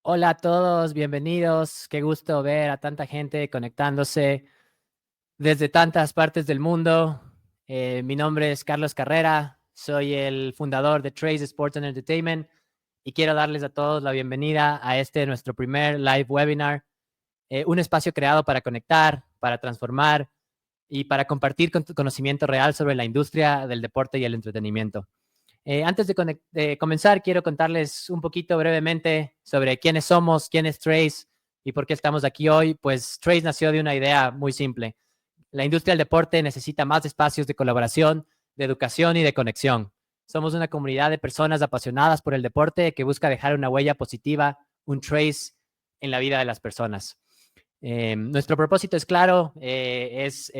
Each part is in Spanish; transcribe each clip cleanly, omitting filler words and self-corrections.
Hola a todos, bienvenidos. Qué gusto ver a tanta gente conectándose desde tantas partes del mundo. Mi nombre es Carlos Carrera, soy el fundador de Trace Sports and Entertainment y quiero darles a todos la bienvenida a nuestro primer live webinar, un espacio creado para conectar, para transformar y para compartir conocimiento real sobre la industria del deporte y el entretenimiento. Antes de comenzar, quiero contarles un poquito brevemente sobre quiénes somos, quién es Trace y por qué estamos aquí hoy. Pues Trace nació de una idea muy simple. La industria del deporte necesita más espacios de colaboración, de educación y de conexión. Somos una comunidad de personas apasionadas por el deporte que busca dejar una huella positiva, un Trace en la vida de las personas. Nuestro propósito es claro, es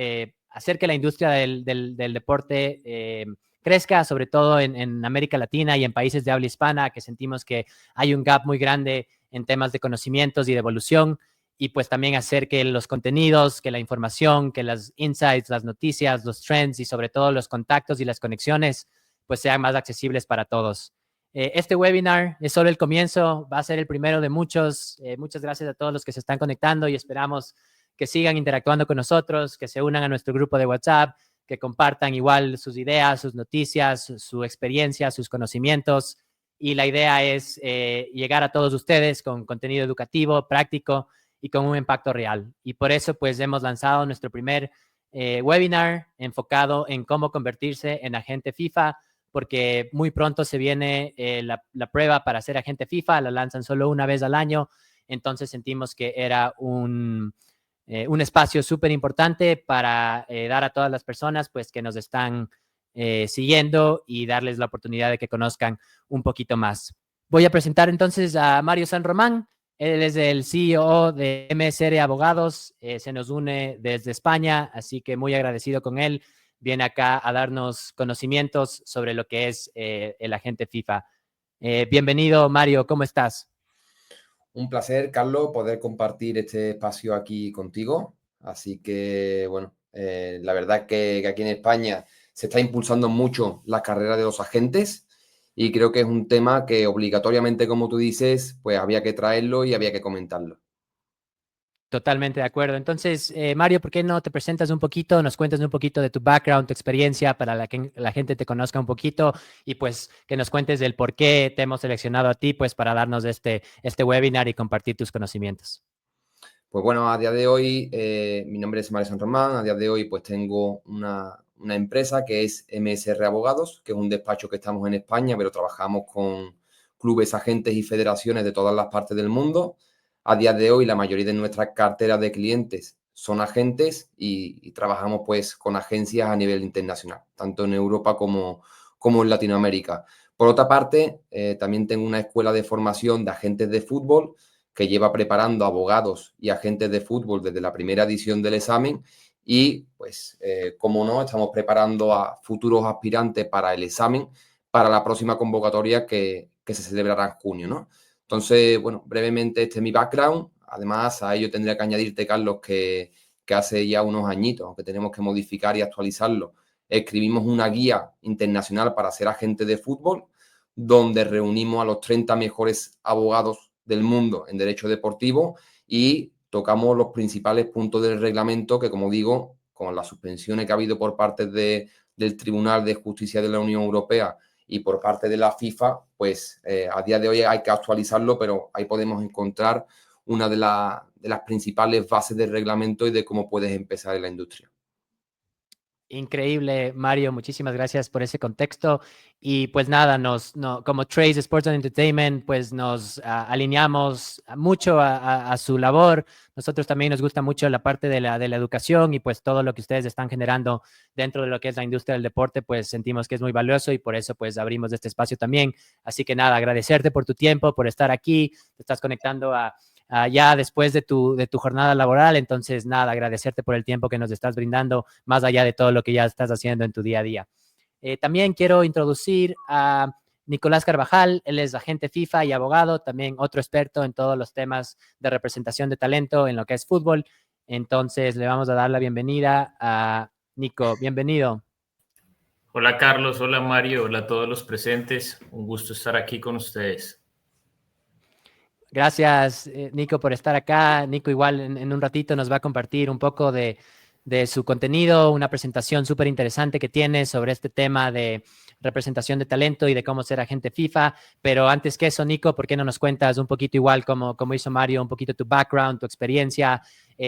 hacer que la industria del deporte crezca, sobre todo en América Latina y en países de habla hispana, que sentimos que hay un gap muy grande en temas de conocimientos y de evolución, y pues también hacer que los contenidos, que la información, que las insights, las noticias, los trends y sobre todo los contactos y las conexiones, pues sean más accesibles para todos. Este webinar es solo el comienzo, va a ser el primero de muchos. Muchas gracias a todos los que se están conectando y esperamos que sigan interactuando con nosotros, que se unan a nuestro grupo de WhatsApp, que compartan igual sus ideas, sus noticias, su experiencia, sus conocimientos. Y la idea es llegar a todos ustedes con contenido educativo, práctico y con un impacto real. Y por eso pues hemos lanzado nuestro primer webinar enfocado en cómo convertirse en agente FIFA, porque muy pronto se viene la prueba para ser agente FIFA, la lanzan solo una vez al año, entonces sentimos que era un espacio súper importante para dar a todas las personas pues que nos están siguiendo y darles la oportunidad de que conozcan un poquito más. Voy a presentar entonces a Mario San Román. Él es el CEO de MSR Abogados, se nos une desde España, así que muy agradecido con él. Viene acá a darnos conocimientos sobre lo que es el agente FIFA. Bienvenido, Mario, ¿cómo estás? Un placer, Carlos, poder compartir este espacio aquí contigo. Así que, bueno, la verdad es que aquí en España se está impulsando mucho la carrera de los agentes y creo que es un tema que obligatoriamente, como tú dices, pues había que traerlo y había que comentarlo. Totalmente de acuerdo. Entonces, Mario, ¿por qué no te presentas un poquito, nos cuentas un poquito de tu background, tu experiencia, para que la gente te conozca un poquito y pues que nos cuentes del por qué te hemos seleccionado a ti, pues para darnos este webinar y compartir tus conocimientos? Pues bueno, a día de hoy, mi nombre es Mario San Román. A día de hoy, pues tengo una empresa que es MSR Abogados, que es un despacho que estamos en España, pero trabajamos con clubes, agentes y federaciones de todas las partes del mundo. A día de hoy, la mayoría de nuestras carteras de clientes son agentes y trabajamos pues con agencias a nivel internacional, tanto en Europa como en Latinoamérica. Por otra parte, también tengo una escuela de formación de agentes de fútbol que lleva preparando abogados y agentes de fútbol desde la primera edición del examen y, pues, como no, estamos preparando a futuros aspirantes para el examen para la próxima convocatoria que se celebrará en junio, ¿no? Entonces, bueno, brevemente este es mi background. Además, a ello tendría que añadirte, Carlos, que hace ya unos añitos, aunque tenemos que modificar y actualizarlo, escribimos una guía internacional para ser agente de fútbol, donde reunimos a los 30 mejores abogados del mundo en derecho deportivo y tocamos los principales puntos del reglamento que, como digo, con las suspensiones que ha habido por parte del Tribunal de Justicia de la Unión Europea y por parte de la FIFA, pues a día de hoy hay que actualizarlo, pero ahí podemos encontrar una de las principales bases del reglamento y de cómo puedes empezar en la industria. Increíble, Mario. Muchísimas gracias por ese contexto. Y pues nada, como Trace Sports and Entertainment, pues nos alineamos mucho a su labor. Nosotros también nos gusta mucho la parte de la educación y pues todo lo que ustedes están generando dentro de lo que es la industria del deporte, pues sentimos que es muy valioso y por eso pues abrimos este espacio también. Así que nada, agradecerte por tu tiempo, por estar aquí. Te estás conectando ya después de tu jornada laboral. Entonces, nada, agradecerte por el tiempo que nos estás brindando, más allá de todo lo que ya estás haciendo en tu día a día. También quiero introducir a Nicolás Carvajal. Él es agente FIFA y abogado, también otro experto en todos los temas de representación de talento en lo que es fútbol. Entonces, le vamos a dar la bienvenida a Nico. Bienvenido. Hola Carlos, hola Mario, hola a todos los presentes. Un gusto estar aquí con ustedes. Gracias, Nico, por estar acá. Nico igual en un ratito nos va a compartir un poco de su contenido, una presentación súper interesante que tiene sobre este tema de representación de talento y de cómo ser agente FIFA. Pero antes que eso, Nico, ¿por qué no nos cuentas un poquito igual como hizo Mario, un poquito tu background, tu experiencia?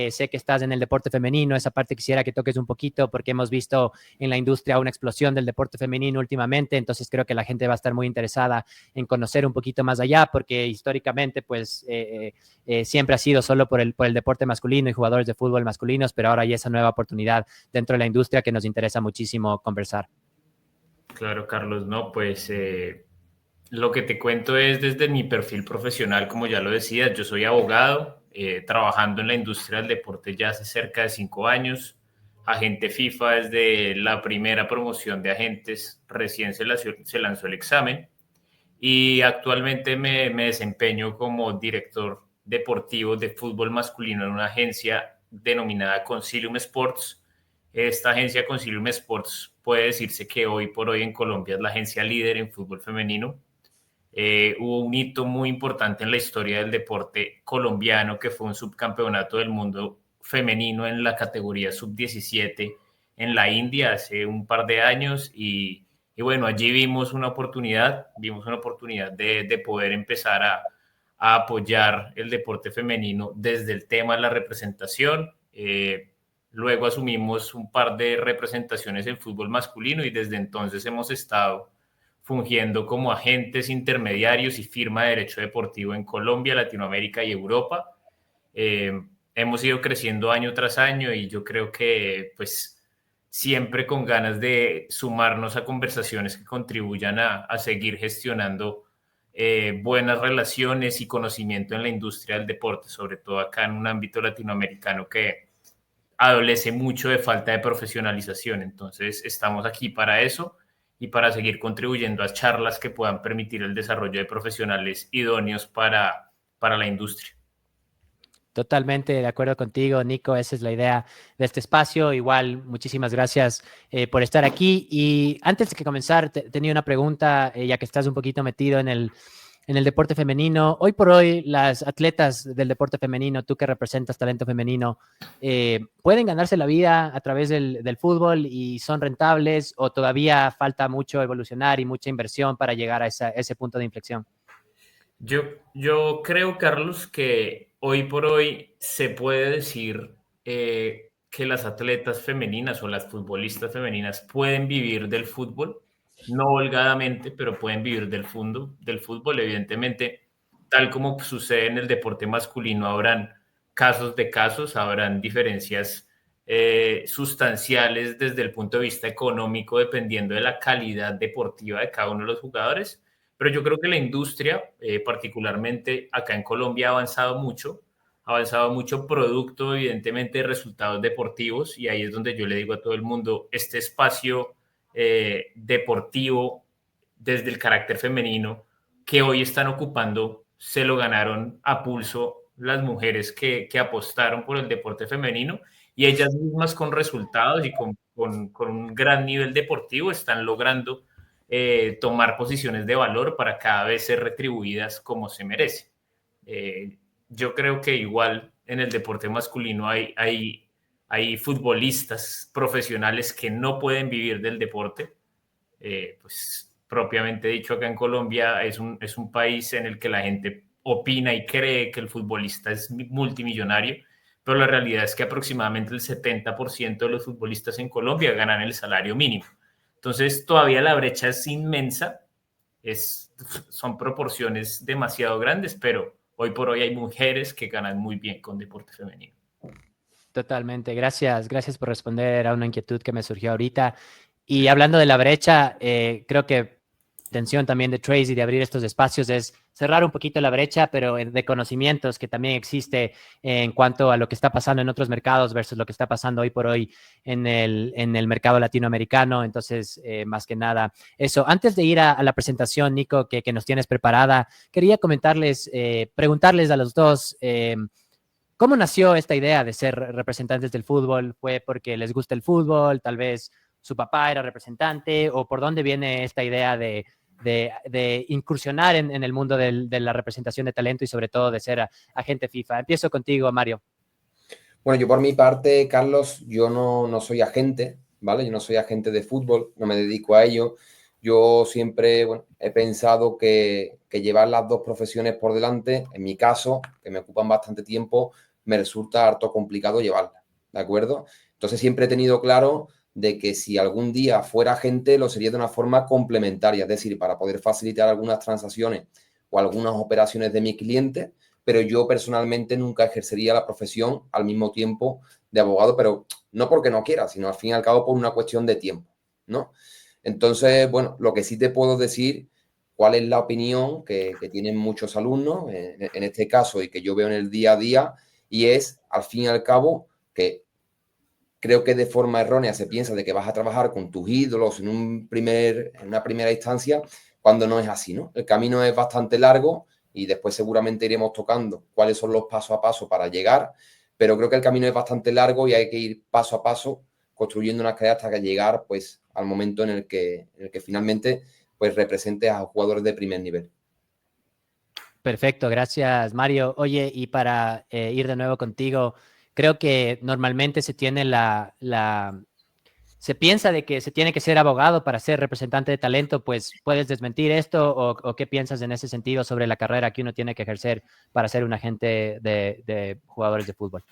Sé que estás en el deporte femenino, esa parte quisiera que toques un poquito porque hemos visto en la industria una explosión del deporte femenino últimamente, entonces creo que la gente va a estar muy interesada en conocer un poquito más allá porque históricamente pues siempre ha sido solo por el deporte masculino y jugadores de fútbol masculinos, pero ahora hay esa nueva oportunidad dentro de la industria que nos interesa muchísimo conversar. Claro, Carlos, no, pues lo que te cuento es desde mi perfil profesional, como ya lo decías, yo soy abogado, trabajando en la industria del deporte ya hace cerca de 5 años, agente FIFA desde la primera promoción de agentes, recién se lanzó el examen y actualmente me desempeño como director deportivo de fútbol masculino en una agencia denominada Consilium Sports. Esta agencia Consilium Sports puede decirse que hoy por hoy en Colombia es la agencia líder en fútbol femenino. Hubo un hito muy importante en la historia del deporte colombiano que fue un subcampeonato del mundo femenino en la categoría sub-17 en la India hace un par de años y bueno, allí vimos una oportunidad de poder empezar a apoyar el deporte femenino desde el tema de la representación. Luego asumimos un par de representaciones en fútbol masculino y desde entonces hemos estado fungiendo como agentes intermediarios y firma de derecho deportivo en Colombia, Latinoamérica y Europa. Hemos ido creciendo año tras año y yo creo que pues siempre con ganas de sumarnos a conversaciones que contribuyan a seguir gestionando buenas relaciones y conocimiento en la industria del deporte, sobre todo acá en un ámbito latinoamericano que adolece mucho de falta de profesionalización. Entonces, estamos aquí para eso y para seguir contribuyendo a charlas que puedan permitir el desarrollo de profesionales idóneos para la industria. Totalmente de acuerdo contigo, Nico. Esa es la idea de este espacio. Igual, muchísimas gracias por estar aquí. Y antes de comenzar, tenía una pregunta, ya que estás un poquito metido en el deporte femenino. Hoy por hoy, las atletas del deporte femenino, tú que representas talento femenino, ¿pueden ganarse la vida a través del fútbol y son rentables o todavía falta mucho evolucionar y mucha inversión para llegar a ese punto de inflexión? Yo creo, Carlos, que hoy por hoy se puede decir que las atletas femeninas o las futbolistas femeninas pueden vivir del fútbol, no holgadamente, pero pueden vivir del fútbol. Evidentemente, tal como sucede en el deporte masculino, habrán casos de casos, habrán diferencias sustanciales desde el punto de vista económico, dependiendo de la calidad deportiva de cada uno de los jugadores, pero yo creo que la industria, particularmente acá en Colombia, ha avanzado mucho producto, evidentemente, de resultados deportivos, y ahí es donde yo le digo a todo el mundo, este espacio deportivo desde el carácter femenino que hoy están ocupando, se lo ganaron a pulso las mujeres que apostaron por el deporte femenino y ellas mismas con resultados y con un gran nivel deportivo están logrando tomar posiciones de valor para cada vez ser retribuidas como se merece. Yo creo que igual en el deporte masculino hay futbolistas profesionales que no pueden vivir del deporte. Pues propiamente dicho, acá en Colombia es un país en el que la gente opina y cree que el futbolista es multimillonario, pero la realidad es que aproximadamente el 70% de los futbolistas en Colombia ganan el salario mínimo. Entonces, todavía la brecha es inmensa, son proporciones demasiado grandes, pero hoy por hoy hay mujeres que ganan muy bien con deporte femenino. Totalmente. Gracias por responder a una inquietud que me surgió ahorita. Y hablando de la brecha, creo que la intención también de Tracy de abrir estos espacios es cerrar un poquito la brecha, pero de conocimientos que también existe en cuanto a lo que está pasando en otros mercados versus lo que está pasando hoy por hoy en el mercado latinoamericano. Entonces, más que nada, eso. Antes de ir a la presentación, Nico, que nos tienes preparada, quería preguntarles a los dos, ¿cómo nació esta idea de ser representantes del fútbol? ¿Fue porque les gusta el fútbol? Tal vez su papá era representante, o por dónde viene esta idea de de incursionar en el mundo de la representación de talento y sobre todo de ser agente FIFA. Empiezo contigo, Mario. Bueno, yo por mi parte, Carlos, yo no soy agente, ¿vale? Yo no soy agente de fútbol, no me dedico a ello. Yo siempre, bueno, he pensado que llevar las dos profesiones por delante, en mi caso, que me ocupan bastante tiempo, me resulta harto complicado llevarlas, ¿de acuerdo? Entonces siempre he tenido claro de que si algún día fuera agente, lo sería de una forma complementaria, es decir, para poder facilitar algunas transacciones o algunas operaciones de mis clientes, pero yo personalmente nunca ejercería la profesión al mismo tiempo de abogado, pero no porque no quiera, sino al fin y al cabo por una cuestión de tiempo, ¿no? Entonces, bueno, lo que sí te puedo decir, cuál es la opinión que tienen muchos alumnos, en este caso, y que yo veo en el día a día, y es, al fin y al cabo, que creo que de forma errónea se piensa de que vas a trabajar con tus ídolos en una primera instancia, cuando no es así, ¿no? El camino es bastante largo y después seguramente iremos tocando cuáles son los pasos a paso para llegar, pero creo que el camino es bastante largo y hay que ir paso a paso construyendo una carrera hasta que llegar pues al momento en el que finalmente pues representes a jugadores de primer nivel. Perfecto, gracias, Mario. Oye, y para ir de nuevo contigo, creo que normalmente se tiene se piensa de que se tiene que ser abogado para ser representante de talento. Pues, ¿puedes desmentir esto o qué piensas en ese sentido sobre la carrera que uno tiene que ejercer para ser un agente de jugadores de fútbol?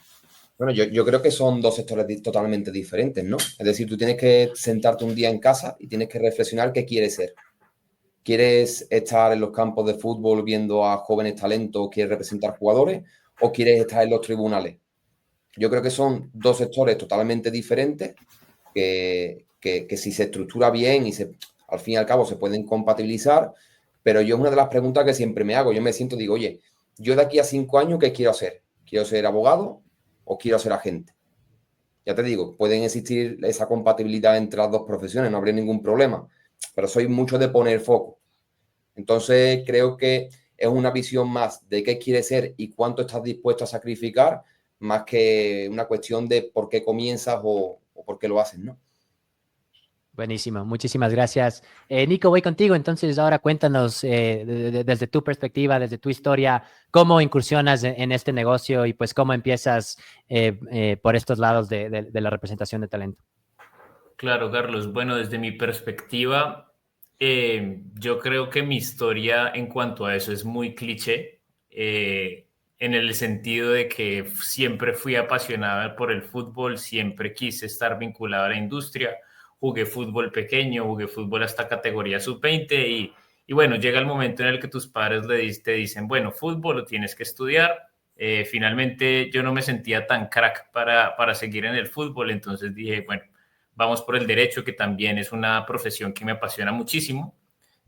Bueno, yo creo que son dos sectores totalmente diferentes, ¿no? Es decir, tú tienes que sentarte un día en casa y tienes que reflexionar qué quieres ser. ¿Quieres estar en los campos de fútbol viendo a jóvenes talentos, quieres representar jugadores o quieres estar en los tribunales? Yo creo que son dos sectores totalmente diferentes que si se estructura bien y al fin y al cabo se pueden compatibilizar, pero yo es una de las preguntas que siempre me hago. Yo me siento, digo, oye, yo de aquí a 5 años, ¿qué quiero hacer? ¿Quiero ser abogado o quiero ser agente? Ya te digo, pueden existir esa compatibilidad entre las dos profesiones, no habría ningún problema, pero soy mucho de poner foco. Entonces, creo que es una visión más de qué quieres ser y cuánto estás dispuesto a sacrificar, más que una cuestión de por qué comienzas o por qué lo haces, ¿no? Buenísimo, muchísimas gracias. Nico, voy contigo. Entonces, ahora cuéntanos desde tu perspectiva, desde tu historia, cómo incursionas en este negocio y pues cómo empiezas por estos lados de la representación de talento. Claro, Carlos. Bueno, desde mi perspectiva, yo creo que mi historia en cuanto a eso es muy cliché, en el sentido de que siempre fui apasionada por el fútbol, siempre quise estar vinculado a la industria, jugué fútbol pequeño, jugué fútbol hasta categoría sub-20 y bueno, llega el momento en el que tus padres te dicen, bueno, fútbol lo tienes que estudiar. Finalmente yo no me sentía tan crack para seguir en el fútbol, entonces dije, bueno, vamos por el derecho, que también es una profesión que me apasiona muchísimo.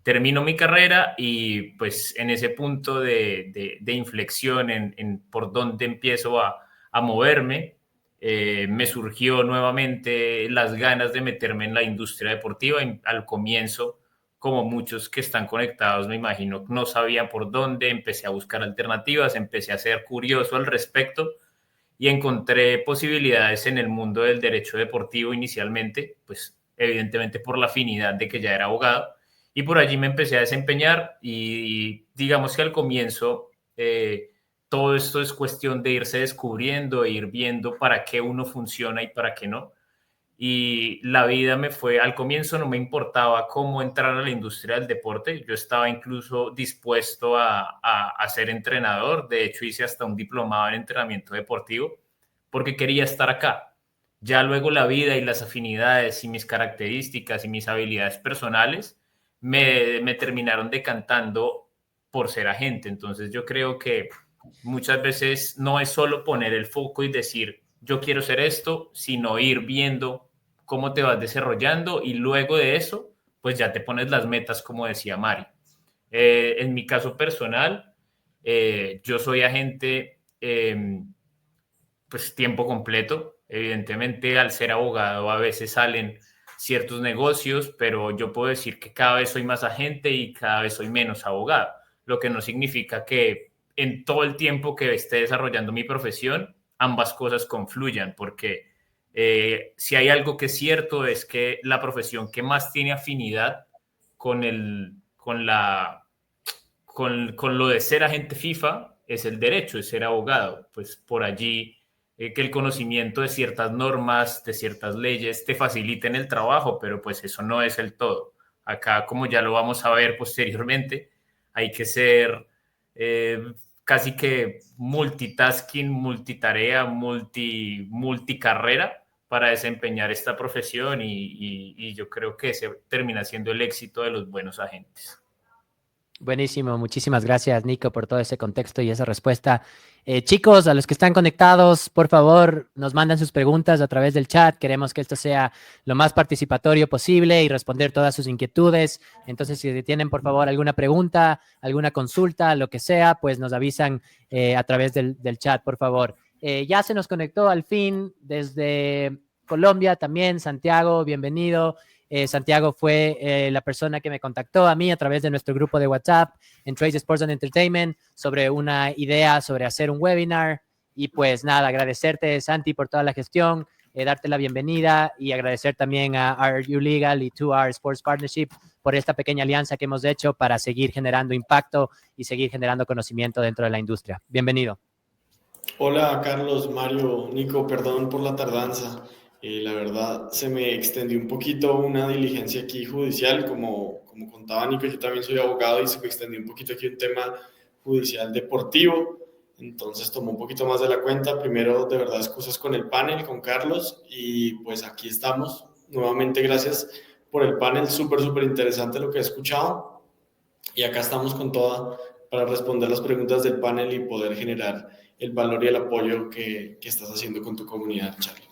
Termino mi carrera y pues en ese punto de inflexión en por dónde empiezo a moverme, me surgió nuevamente las ganas de meterme en la industria deportiva. Al comienzo, como muchos que están conectados, me imagino, no sabía por dónde, empecé a buscar alternativas, empecé a ser curioso al respecto y encontré posibilidades en el mundo del derecho deportivo inicialmente, pues evidentemente por la afinidad de que ya era abogado, y por allí me empecé a desempeñar y digamos que al comienzo todo esto es cuestión de irse descubriendo e ir viendo para qué uno funciona y para qué no. Y la vida me fue, al comienzo no me importaba cómo entrar a la industria del deporte, yo estaba incluso dispuesto a ser entrenador, de hecho hice hasta un diplomado en entrenamiento deportivo, porque quería estar acá. Ya luego la vida y las afinidades y mis características y mis habilidades personales me terminaron decantando por ser agente. Entonces yo creo que muchas veces no es solo poner el foco y decir, yo quiero ser esto, sino ir viendo cómo te vas desarrollando y luego de eso, pues ya te pones las metas, como decía Mari. En mi caso personal, yo soy agente pues tiempo completo. Evidentemente, al ser abogado a veces salen ciertos negocios, pero yo puedo decir que cada vez soy más agente y cada vez soy menos abogado, lo que no significa que en todo el tiempo que esté desarrollando mi profesión, ambas cosas confluyan, porque si hay algo que es cierto es que la profesión que más tiene afinidad con con lo de ser agente FIFA es el derecho, es ser abogado. Pues por allí que el conocimiento de ciertas normas, de ciertas leyes te faciliten el trabajo, pero pues eso no es el todo. Acá, como ya lo vamos a ver posteriormente, hay que ser casi que multitasking, multitarea, multicarrera para desempeñar esta profesión y yo creo que ese termina siendo el éxito de los buenos agentes. Buenísimo, muchísimas gracias Nico por todo ese contexto y esa respuesta. Chicos, a los que están conectados, por favor, nos mandan sus preguntas a través del chat. Queremos que esto sea lo más participatorio posible y responder todas sus inquietudes. Entonces, si tienen, por favor, alguna pregunta, alguna consulta, lo que sea, pues nos avisan a través del chat, por favor. Ya se nos conectó al fin desde Colombia también, Santiago, bienvenido. Santiago fue la persona que me contactó a mí a través de nuestro grupo de WhatsApp en Trace Sports and Entertainment sobre una idea sobre hacer un webinar. Y pues nada, agradecerte, Santi, por toda la gestión, darte la bienvenida y agradecer también a Are You Legal y 2R Sports Partnership por esta pequeña alianza que hemos hecho para seguir generando impacto y seguir generando conocimiento dentro de la industria. Bienvenido. Hola Carlos, Mario, Nico, perdón por la tardanza. La verdad se me extendió un poquito una diligencia aquí judicial, como contaba Nico, yo también soy abogado y se me extendió un poquito aquí un tema judicial deportivo, entonces tomó un poquito más de la cuenta. Primero, de verdad, excusas con el panel, con Carlos, y pues aquí estamos. Nuevamente, gracias por el panel, súper interesante lo que he escuchado, y acá estamos con toda para responder las preguntas del panel y poder generar el valor y el apoyo que estás haciendo con tu comunidad, Charlie.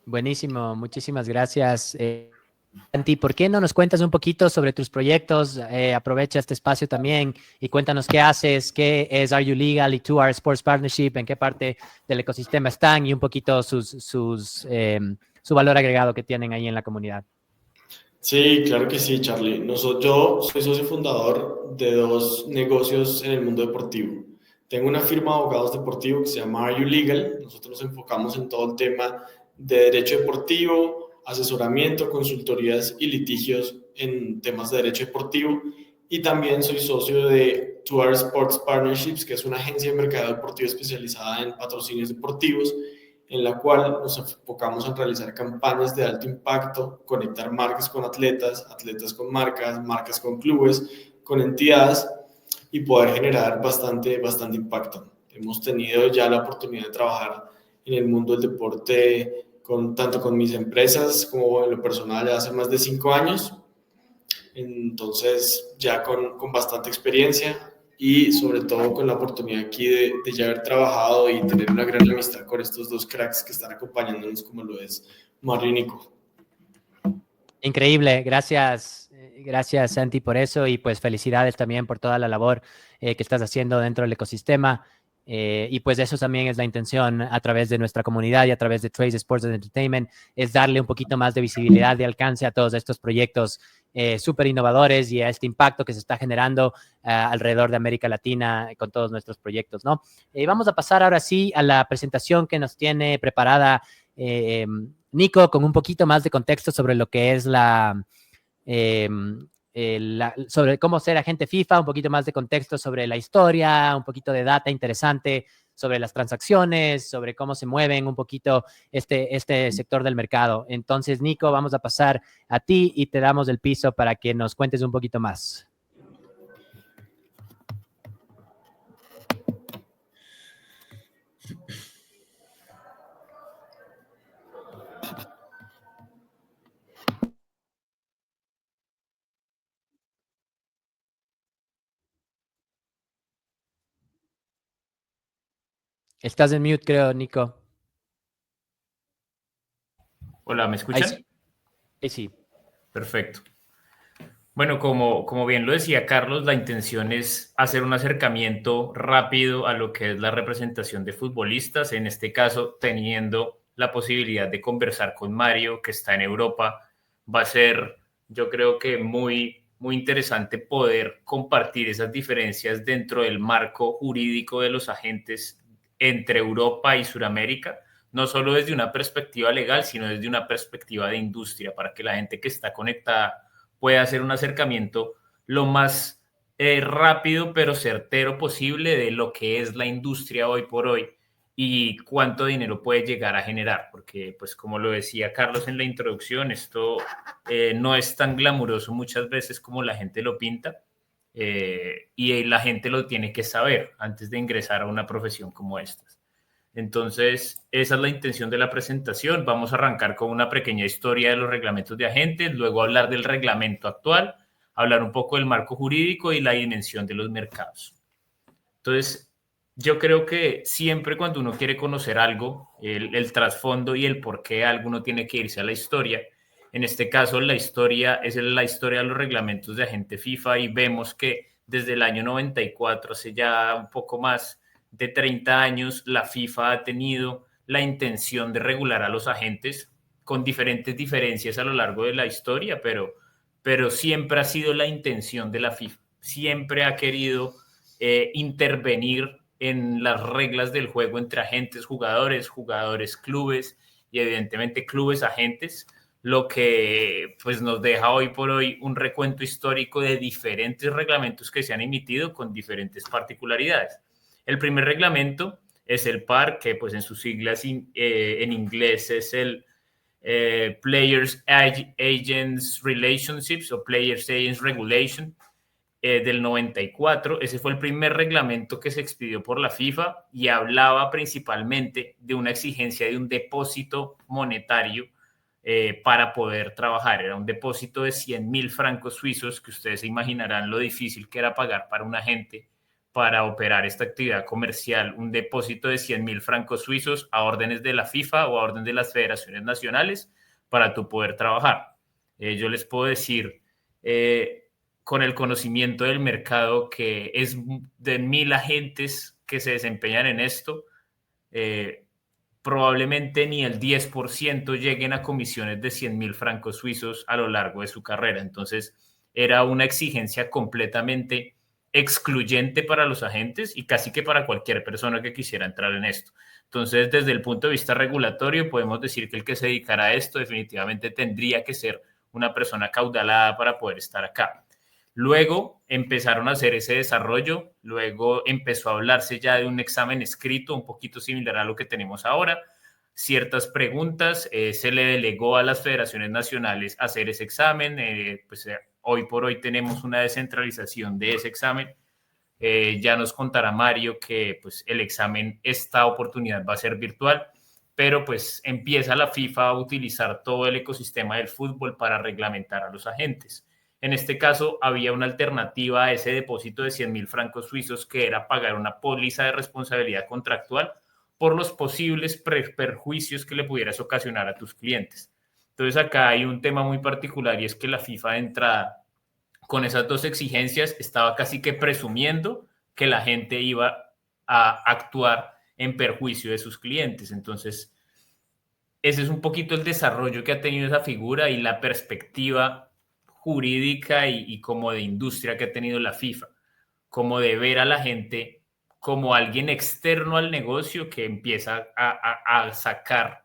Buenísimo, muchísimas gracias. Santi, ¿por qué no nos cuentas un poquito sobre tus proyectos? Aprovecha este espacio también y cuéntanos qué haces, qué es Are You Legal y 2R Sports Partnership, en qué parte del ecosistema están y un poquito su valor agregado que tienen ahí en la comunidad. Sí, claro que sí, Charlie. Yo soy socio fundador de 2 negocios en el mundo deportivo. Tengo una firma de abogados deportivos que se llama Are You Legal. Nosotros nos enfocamos en todo el tema de derecho deportivo, asesoramiento, consultorías y litigios en temas de derecho deportivo. Y también soy socio de 2R Sports Partnerships, que es una agencia de mercado deportivo especializada en patrocinios deportivos, en la cual nos enfocamos en realizar campañas de alto impacto, conectar marcas con atletas, atletas con marcas, marcas con clubes, con entidades y poder generar bastante impacto. Hemos tenido ya la oportunidad de trabajar en el mundo del deporte tanto con mis empresas como en lo personal hace más de 5 años. Entonces ya con bastante experiencia y sobre todo con la oportunidad aquí de ya haber trabajado y tener una gran amistad con estos 2 cracks que están acompañándonos como lo es Mario y Nico. Increíble, gracias Santi por eso y pues felicidades también por toda la labor que estás haciendo dentro del ecosistema y pues eso también es la intención a través de nuestra comunidad y a través de Trace Sports and Entertainment, es darle un poquito más de visibilidad, de alcance a todos estos proyectos súper innovadores y a este impacto que se está generando alrededor de América Latina con todos nuestros proyectos, ¿no? Vamos a pasar ahora sí a la presentación que nos tiene preparada Nico, con un poquito más de contexto sobre lo que es sobre cómo ser agente FIFA, un poquito más de contexto sobre la historia, un poquito de data interesante sobre las transacciones, sobre cómo se mueven un poquito este sector del mercado. Entonces, Nico, vamos a pasar a ti y te damos el piso para que nos cuentes un poquito más. Estás en mute, creo, Nico. Hola, ¿me escuchan? Ahí sí. Ahí sí. Perfecto. Bueno, como bien lo decía Carlos, la intención es hacer un acercamiento rápido a lo que es la representación de futbolistas, en este caso teniendo la posibilidad de conversar con Mario, que está en Europa. Va a ser, yo creo que muy interesante poder compartir esas diferencias dentro del marco jurídico de los agentes entre Europa y Sudamérica, no solo desde una perspectiva legal, sino desde una perspectiva de industria, para que la gente que está conectada puede hacer un acercamiento lo más rápido pero certero posible de lo que es la industria hoy por hoy y cuánto dinero puede llegar a generar, porque pues como lo decía Carlos en la introducción, esto no es tan glamuroso muchas veces como la gente lo pinta, y la gente lo tiene que saber antes de ingresar a una profesión como esta. Entonces, esa es la intención de la presentación. Vamos a arrancar con una pequeña historia de los reglamentos de agentes, luego hablar del reglamento actual, hablar un poco del marco jurídico y la dimensión de los mercados. Entonces, yo creo que siempre cuando uno quiere conocer algo, el trasfondo y el por qué algo, uno tiene que irse a la historia. En este caso, la historia es la historia de los reglamentos de agente FIFA y vemos que desde el año 94, hace ya un poco más de 30 años, la FIFA ha tenido la intención de regular a los agentes con diferentes diferencias a lo largo de la historia, pero siempre ha sido la intención de la FIFA. Siempre ha querido intervenir en las reglas del juego entre agentes, jugadores, jugadores, clubes y evidentemente clubes, agentes, lo que pues nos deja hoy por hoy un recuento histórico de diferentes reglamentos que se han emitido con diferentes particularidades. El primer reglamento es el PAR, que pues en sus siglas en inglés es el Players Agents Relationships o Players Agents Regulation del 94. Ese fue el primer reglamento que se expidió por la FIFA y hablaba principalmente de una exigencia de un depósito monetario para poder trabajar. Era un depósito de 100.000 francos suizos, que ustedes se imaginarán lo difícil que era pagar para un agente para operar esta actividad comercial, un depósito de 100.000 francos suizos a órdenes de la FIFA o a orden de las federaciones nacionales para tú poder trabajar. Yo les puedo decir, con el conocimiento del mercado, que es de 1.000 agentes que se desempeñan en esto, probablemente ni el 10% lleguen a comisiones de 100.000 francos suizos a lo largo de su carrera. Entonces, era una exigencia completamente excluyente para los agentes y casi que para cualquier persona que quisiera entrar en esto. Entonces, desde el punto de vista regulatorio, podemos decir que el que se dedicara a esto definitivamente tendría que ser una persona acaudalada para poder estar acá. Luego empezaron a hacer ese desarrollo, luego empezó a hablarse ya de un examen escrito, un poquito similar a lo que tenemos ahora. Ciertas preguntas, se le delegó a las federaciones nacionales hacer ese examen. Hoy por hoy tenemos una descentralización de ese examen. Ya nos contará Mario que pues, el examen, esta oportunidad va a ser virtual, pero pues empieza la FIFA a utilizar todo el ecosistema del fútbol para reglamentar a los agentes. En este caso, había una alternativa a ese depósito de 100.000 francos suizos, que era pagar una póliza de responsabilidad contractual por los posibles perjuicios que le pudieras ocasionar a tus clientes. Entonces, acá hay un tema muy particular y es que la FIFA de entrada, con esas dos exigencias, estaba casi que presumiendo que la gente iba a actuar en perjuicio de sus clientes. Entonces, ese es un poquito el desarrollo que ha tenido esa figura y la perspectiva jurídica y como de industria que ha tenido la FIFA, como de ver a la gente como alguien externo al negocio que empieza a sacar,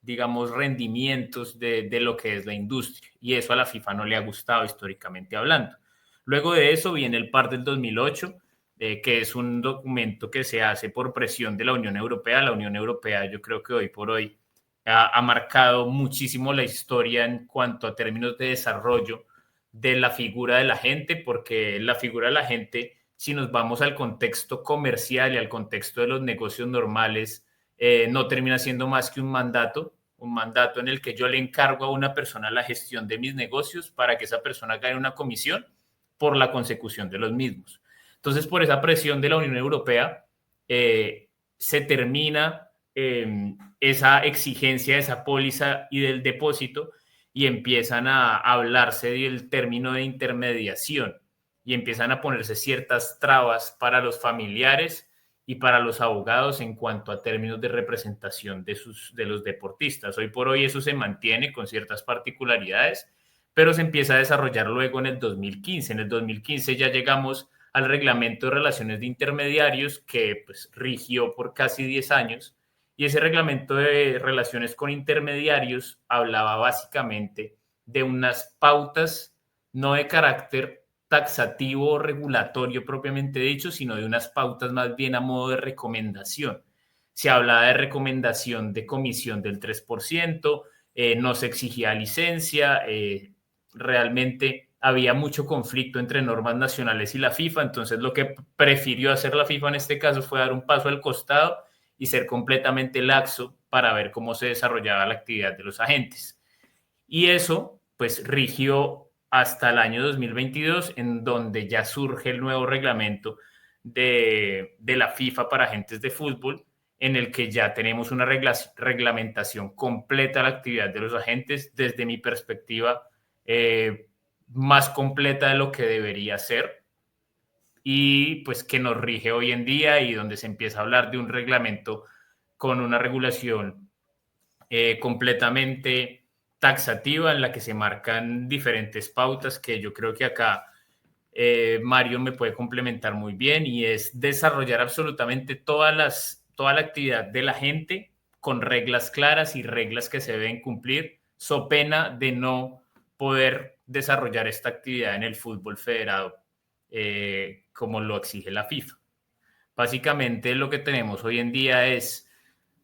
digamos, rendimientos de lo que es la industria. Y eso a la FIFA no le ha gustado históricamente hablando. Luego de eso viene el PAR del 2008, que es un documento que se hace por presión de la Unión Europea. La Unión Europea, yo creo que hoy por hoy ha marcado muchísimo la historia en cuanto a términos de desarrollo de la figura de la gente, porque la figura de la gente, si nos vamos al contexto comercial y al contexto de los negocios normales, no termina siendo más que un mandato en el que yo le encargo a una persona la gestión de mis negocios para que esa persona gane una comisión por la consecución de los mismos. Entonces, por esa presión de la Unión Europea, se termina esa exigencia, esa póliza y del depósito, y empiezan a hablarse del término de intermediación y empiezan a ponerse ciertas trabas para los familiares y para los abogados en cuanto a términos de representación de los deportistas. Hoy por hoy eso se mantiene con ciertas particularidades, pero se empieza a desarrollar luego en el 2015. En el 2015 ya llegamos al reglamento de relaciones de intermediarios, que pues rigió por casi 10 años. Y ese reglamento de relaciones con intermediarios hablaba básicamente de unas pautas no de carácter taxativo o regulatorio propiamente dicho, sino de unas pautas más bien a modo de recomendación. Se hablaba de recomendación de comisión del 3%, no se exigía licencia, realmente había mucho conflicto entre normas nacionales y la FIFA, entonces lo que prefirió hacer la FIFA en este caso fue dar un paso al costado y ser completamente laxo para ver cómo se desarrollaba la actividad de los agentes. Y eso pues rigió hasta el año 2022, en donde ya surge el nuevo reglamento de la FIFA para agentes de fútbol, en el que ya tenemos una reglamentación completa de la actividad de los agentes, desde mi perspectiva, más completa de lo que debería ser, y pues que nos rige hoy en día y donde se empieza a hablar de un reglamento con una regulación completamente taxativa en la que se marcan diferentes pautas que yo creo que acá Mario me puede complementar muy bien, y es desarrollar absolutamente toda la actividad de la gente con reglas claras y reglas que se deben cumplir, so pena de no poder desarrollar esta actividad en el fútbol federado como lo exige la FIFA. Básicamente lo que tenemos hoy en día es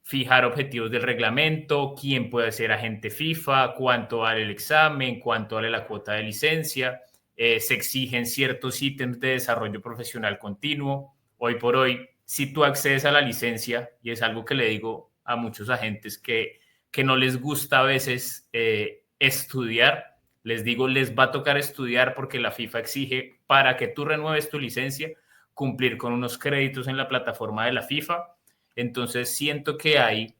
fijar objetivos del reglamento, quién puede ser agente FIFA, cuánto vale el examen, cuánto vale la cuota de licencia, se exigen ciertos ítems de desarrollo profesional continuo. Hoy por hoy, si tú accedes a la licencia, y es algo que le digo a muchos agentes que no les gusta a veces estudiar, les digo, les va a tocar estudiar porque la FIFA exige, para que tú renueves tu licencia, cumplir con unos créditos en la plataforma de la FIFA. Entonces siento que hay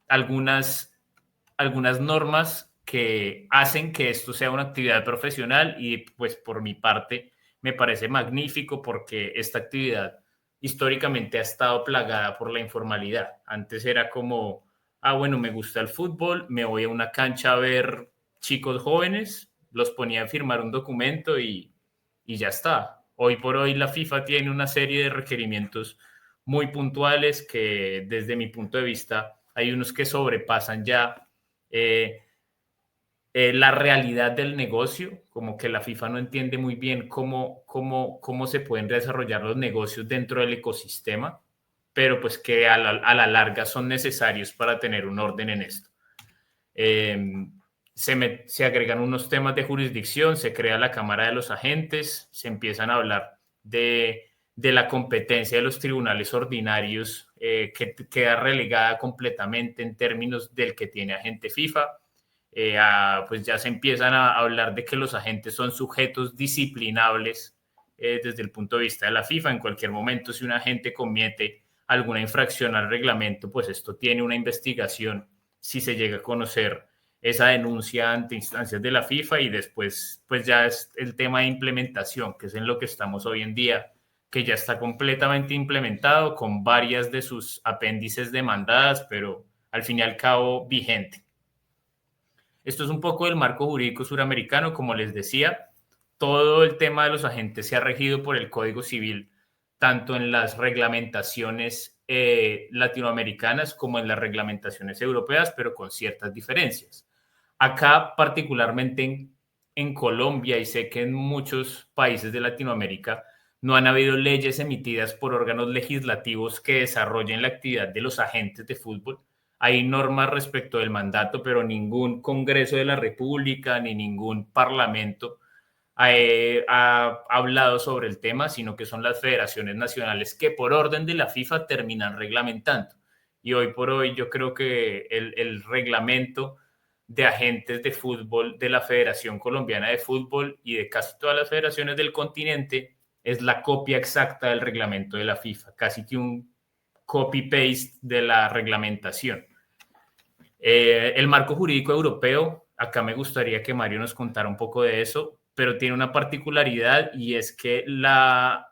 algunas normas que hacen que esto sea una actividad profesional, y pues por mi parte me parece magnífico, porque esta actividad históricamente ha estado plagada por la informalidad. Antes era como, bueno, me gusta el fútbol, me voy a una cancha a ver chicos jóvenes, los ponía a firmar un documento y ya está. Hoy por hoy la FIFA tiene una serie de requerimientos muy puntuales que, desde mi punto de vista, hay unos que sobrepasan ya la realidad del negocio, como que la FIFA no entiende muy bien cómo se pueden desarrollar los negocios dentro del ecosistema, pero pues que a la larga son necesarios para tener un orden en esto. Se agregan unos temas de jurisdicción, se crea la Cámara de los Agentes, se empiezan a hablar de la competencia de los tribunales ordinarios, que queda relegada completamente en términos del que tiene agente FIFA. Pues ya se empiezan a hablar de que los agentes son sujetos disciplinables desde el punto de vista de la FIFA. En cualquier momento, si un agente comete alguna infracción al reglamento, pues esto tiene una investigación si se llega a conocer esa denuncia ante instancias de la FIFA, y después pues ya es el tema de implementación, que es en lo que estamos hoy en día, que ya está completamente implementado con varias de sus apéndices demandadas, pero al fin y al cabo vigente. Esto es un poco del marco jurídico suramericano. Como les decía, todo el tema de los agentes se ha regido por el Código Civil, tanto en las reglamentaciones latinoamericanas como en las reglamentaciones europeas, pero con ciertas diferencias. Acá, particularmente en Colombia, y sé que en muchos países de Latinoamérica, no han habido leyes emitidas por órganos legislativos que desarrollen la actividad de los agentes de fútbol. Hay normas respecto del mandato, pero ningún Congreso de la República ni ningún parlamento ha hablado sobre el tema, sino que son las federaciones nacionales que, por orden de la FIFA, terminan reglamentando. Y hoy por hoy yo creo que el reglamento de agentes de fútbol de la Federación Colombiana de Fútbol y de casi todas las federaciones del continente es la copia exacta del reglamento de la FIFA, casi que un copy-paste de la reglamentación. El marco jurídico europeo, acá me gustaría que Mario nos contara un poco de eso, pero tiene una particularidad, y es que la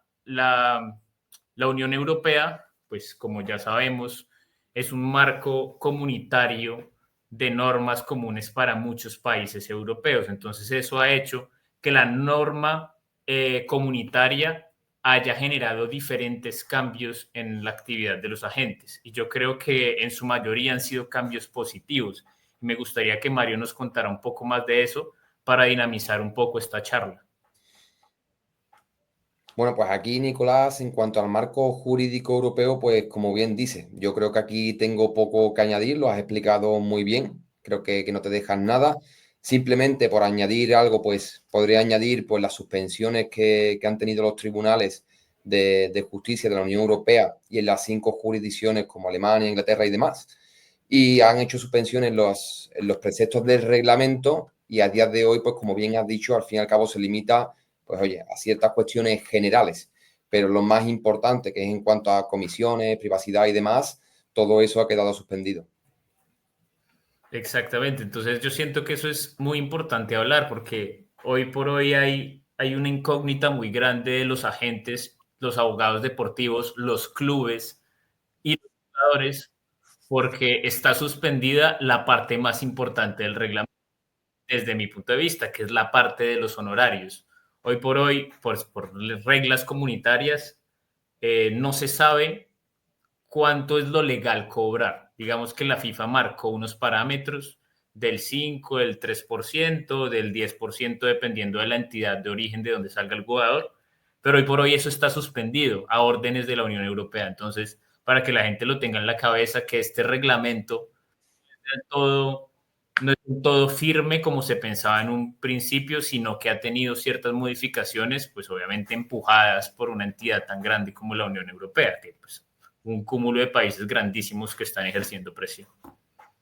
Unión Europea, pues como ya sabemos, es un marco comunitario de normas comunes para muchos países europeos. Entonces eso ha hecho que la norma comunitaria haya generado diferentes cambios en la actividad de los agentes, y yo creo que en su mayoría han sido cambios positivos. Me gustaría que Mario nos contara un poco más de eso para dinamizar un poco esta charla. Bueno, pues aquí, Nicolás, en cuanto al marco jurídico europeo, pues como bien dice, yo creo que aquí tengo poco que añadir, lo has explicado muy bien, creo que no te dejas nada. Simplemente por añadir algo, pues podría añadir pues, las suspensiones que han tenido los tribunales de justicia de la Unión Europea y en las 5 jurisdicciones como Alemania, Inglaterra y demás. Y han hecho suspensiones en los preceptos del reglamento y a día de hoy, pues como bien has dicho, al fin y al cabo se limita pues oye, a ciertas cuestiones generales, pero lo más importante, que es en cuanto a comisiones, privacidad y demás, todo eso ha quedado suspendido. Exactamente, entonces yo siento que eso es muy importante hablar porque hoy por hoy hay una incógnita muy grande de los agentes, los abogados deportivos, los clubes y los jugadores, porque está suspendida la parte más importante del reglamento desde mi punto de vista, que es la parte de los honorarios. Hoy por hoy, por reglas comunitarias, no se sabe cuánto es lo legal cobrar. Digamos que la FIFA marcó unos parámetros del 5, del 3%, del 10%, dependiendo de la entidad de origen de donde salga el jugador, pero hoy por hoy eso está suspendido a órdenes de la Unión Europea. Entonces, para que la gente lo tenga en la cabeza, que este reglamento no es del todo firme como se pensaba en un principio, sino que ha tenido ciertas modificaciones, pues obviamente empujadas por una entidad tan grande como la Unión Europea, que pues un cúmulo de países grandísimos que están ejerciendo presión.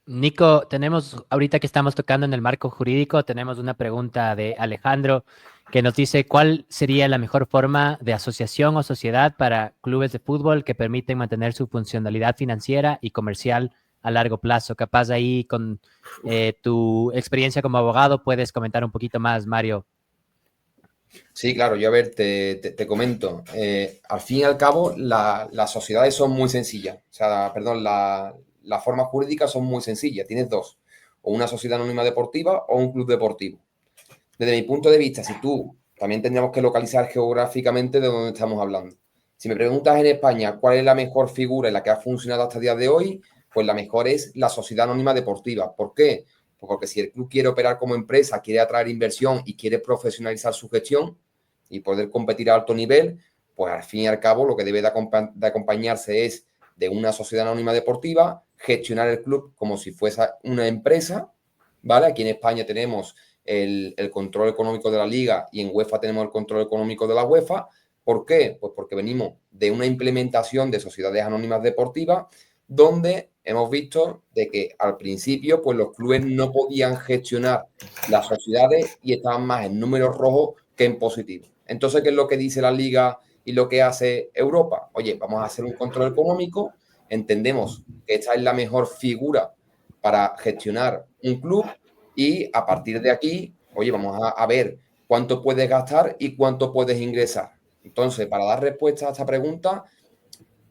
Nico, tenemos, ahorita que estamos tocando en el marco jurídico, tenemos una pregunta de Alejandro que nos dice cuál sería la mejor forma de asociación o sociedad para clubes de fútbol que permiten mantener su funcionalidad financiera y comercial a largo plazo. Capaz ahí con tu experiencia como abogado puedes comentar un poquito más, Mario. Sí, claro, yo a ver, te comento. Al fin y al cabo, las sociedades son muy sencillas. O sea, perdón, las formas jurídicas son muy sencillas. Tienes dos, o una sociedad anónima deportiva o un club deportivo. Desde mi punto de vista, si tú, también tendríamos que localizar geográficamente de dónde estamos hablando. Si me preguntas en España cuál es la mejor figura en la que ha funcionado hasta el día de hoy, pues la mejor es la sociedad anónima deportiva. ¿Por qué? Pues porque si el club quiere operar como empresa, quiere atraer inversión y quiere profesionalizar su gestión y poder competir a alto nivel, pues al fin y al cabo lo que debe de acompañarse es de una sociedad anónima deportiva, gestionar el club como si fuese una empresa, ¿vale? Aquí en España tenemos el control económico de la liga y en UEFA tenemos el control económico de la UEFA. ¿Por qué? Pues porque venimos de una implementación de sociedades anónimas deportivas donde hemos visto de que al principio pues los clubes no podían gestionar las sociedades y estaban más en números rojos que en positivo. Entonces, ¿qué es lo que dice la liga y lo que hace Europa? Oye, vamos a hacer un control económico, entendemos que esta es la mejor figura para gestionar un club y a partir de aquí, oye, vamos a ver cuánto puedes gastar y cuánto puedes ingresar. Entonces, para dar respuesta a esta pregunta,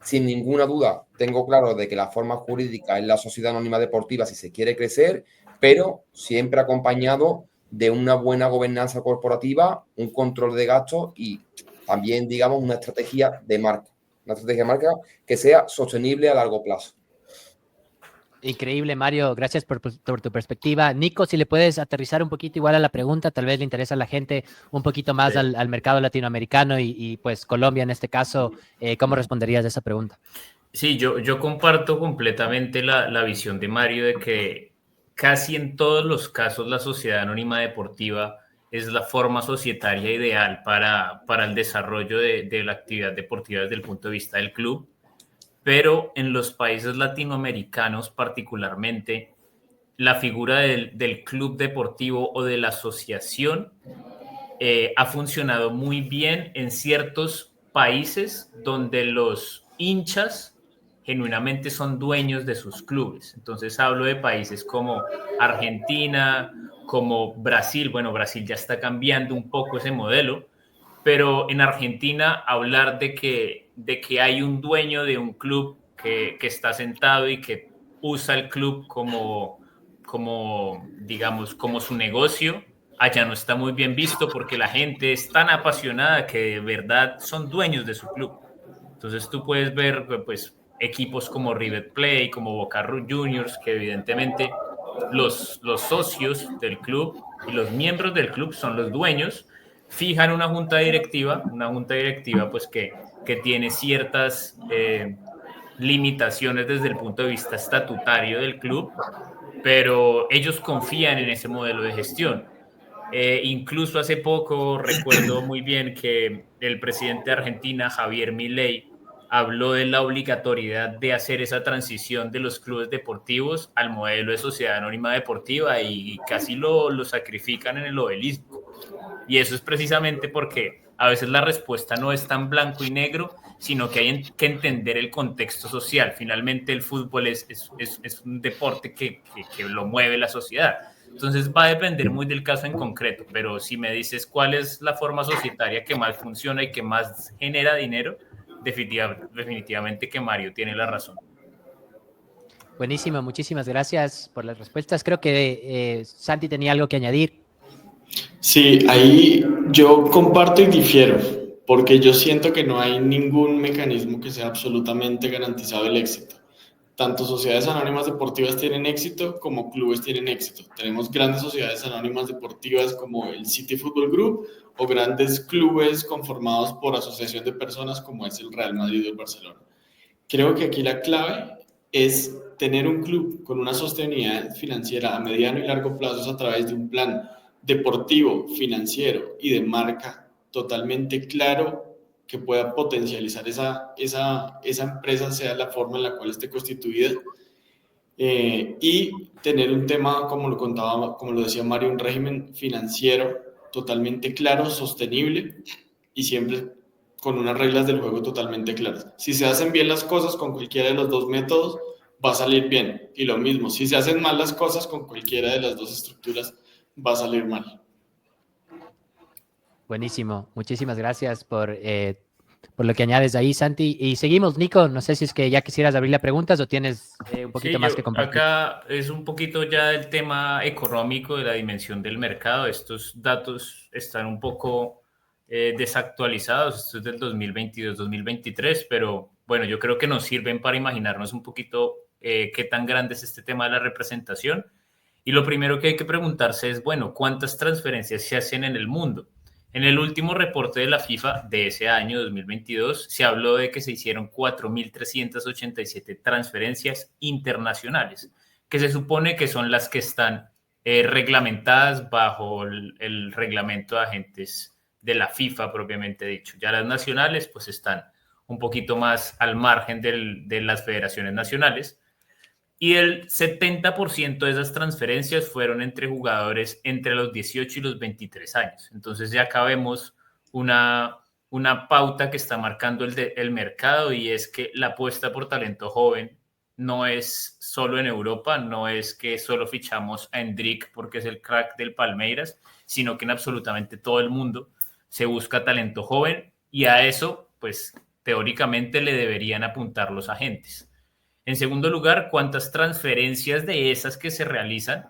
sin ninguna duda, tengo claro de que la forma jurídica es la sociedad anónima deportiva si se quiere crecer, pero siempre acompañado de una buena gobernanza corporativa, un control de gastos y también, digamos, una estrategia de marca que sea sostenible a largo plazo. Increíble, Mario. Gracias por tu perspectiva. Nico, si le puedes aterrizar un poquito igual a la pregunta, tal vez le interesa a la gente un poquito más Sí. al mercado latinoamericano y pues Colombia en este caso. ¿Cómo responderías a esa pregunta? Sí, yo comparto completamente la visión de Mario de que casi en todos los casos la sociedad anónima deportiva es la forma societaria ideal para el desarrollo de la actividad deportiva desde el punto de vista del club, pero en los países latinoamericanos particularmente, la figura del club deportivo o de la asociación ha funcionado muy bien en ciertos países donde los hinchas genuinamente son dueños de sus clubes. Entonces hablo de países como Argentina, como Brasil. Bueno, Brasil ya está cambiando un poco ese modelo, pero en Argentina hablar de que hay un dueño de un club que está sentado y que usa el club digamos, como su negocio, allá no está muy bien visto porque la gente es tan apasionada que de verdad son dueños de su club. Entonces tú puedes ver pues equipos como River Plate, como Boca Juniors, que evidentemente los socios del club y los miembros del club son los dueños, fijan una junta directiva pues que tiene ciertas limitaciones desde el punto de vista estatutario del club, pero ellos confían en ese modelo de gestión. Incluso hace poco recuerdo muy bien que el presidente de Argentina, Javier Milei, habló de la obligatoriedad de hacer esa transición de los clubes deportivos al modelo de sociedad anónima deportiva y casi lo sacrifican en el obelisco. Y eso es precisamente porque a veces la respuesta no es tan blanco y negro, sino que hay que entender el contexto social. Finalmente el fútbol es un deporte que lo mueve la sociedad. Entonces va a depender muy del caso en concreto, pero si me dices cuál es la forma societaria que más funciona y que más genera dinero, definitivamente que Mario tiene la razón. Buenísimo, muchísimas gracias por las respuestas. Creo que Santi tenía algo que añadir. Sí, ahí yo comparto y difiero, porque yo siento que no hay ningún mecanismo que sea absolutamente garantizado el éxito. Tanto sociedades anónimas deportivas tienen éxito como clubes tienen éxito. Tenemos grandes sociedades anónimas deportivas como el City Football Group o grandes clubes conformados por asociación de personas como es el Real Madrid o el Barcelona. Creo que aquí la clave es tener un club con una sostenibilidad financiera a mediano y largo plazo a través de un plan deportivo, financiero y de marca totalmente claro que pueda potencializar esa empresa, sea la forma en la cual esté constituida, y tener un tema, como lo decía Mario, un régimen financiero totalmente claro, sostenible y siempre con unas reglas del juego totalmente claras. Si se hacen bien las cosas con cualquiera de los dos métodos, va a salir bien. Y lo mismo, si se hacen mal las cosas con cualquiera de las dos estructuras, va a salir mal. Buenísimo, muchísimas gracias por lo que añades ahí, Santi. Y seguimos, Nico, no sé si es que ya quisieras abrirle a preguntas o tienes un poquito más que compartir. Acá es un poquito ya del tema económico, de la dimensión del mercado. Estos datos están un poco desactualizados, esto es del 2022-2023, pero bueno, yo creo que nos sirven para imaginarnos un poquito qué tan grande es este tema de la representación. Y lo primero que hay que preguntarse es, bueno, ¿cuántas transferencias se hacen en el mundo? En el último reporte de la FIFA de ese año, 2022, se habló de que se hicieron 4.387 transferencias internacionales, que se supone que son las que están reglamentadas bajo el reglamento de agentes de la FIFA propiamente dicho. Ya las nacionales pues están un poquito más al margen de las federaciones nacionales. Y el 70% de esas transferencias fueron entre jugadores entre los 18 y los 23 años. Entonces ya acá vemos una pauta que está marcando el mercado, y es que la apuesta por talento joven no es solo en Europa, no es que solo fichamos a Endrick porque es el crack del Palmeiras, sino que en absolutamente todo el mundo se busca talento joven, y a eso, pues teóricamente le deberían apuntar los agentes. En segundo lugar, ¿cuántas transferencias de esas que se realizan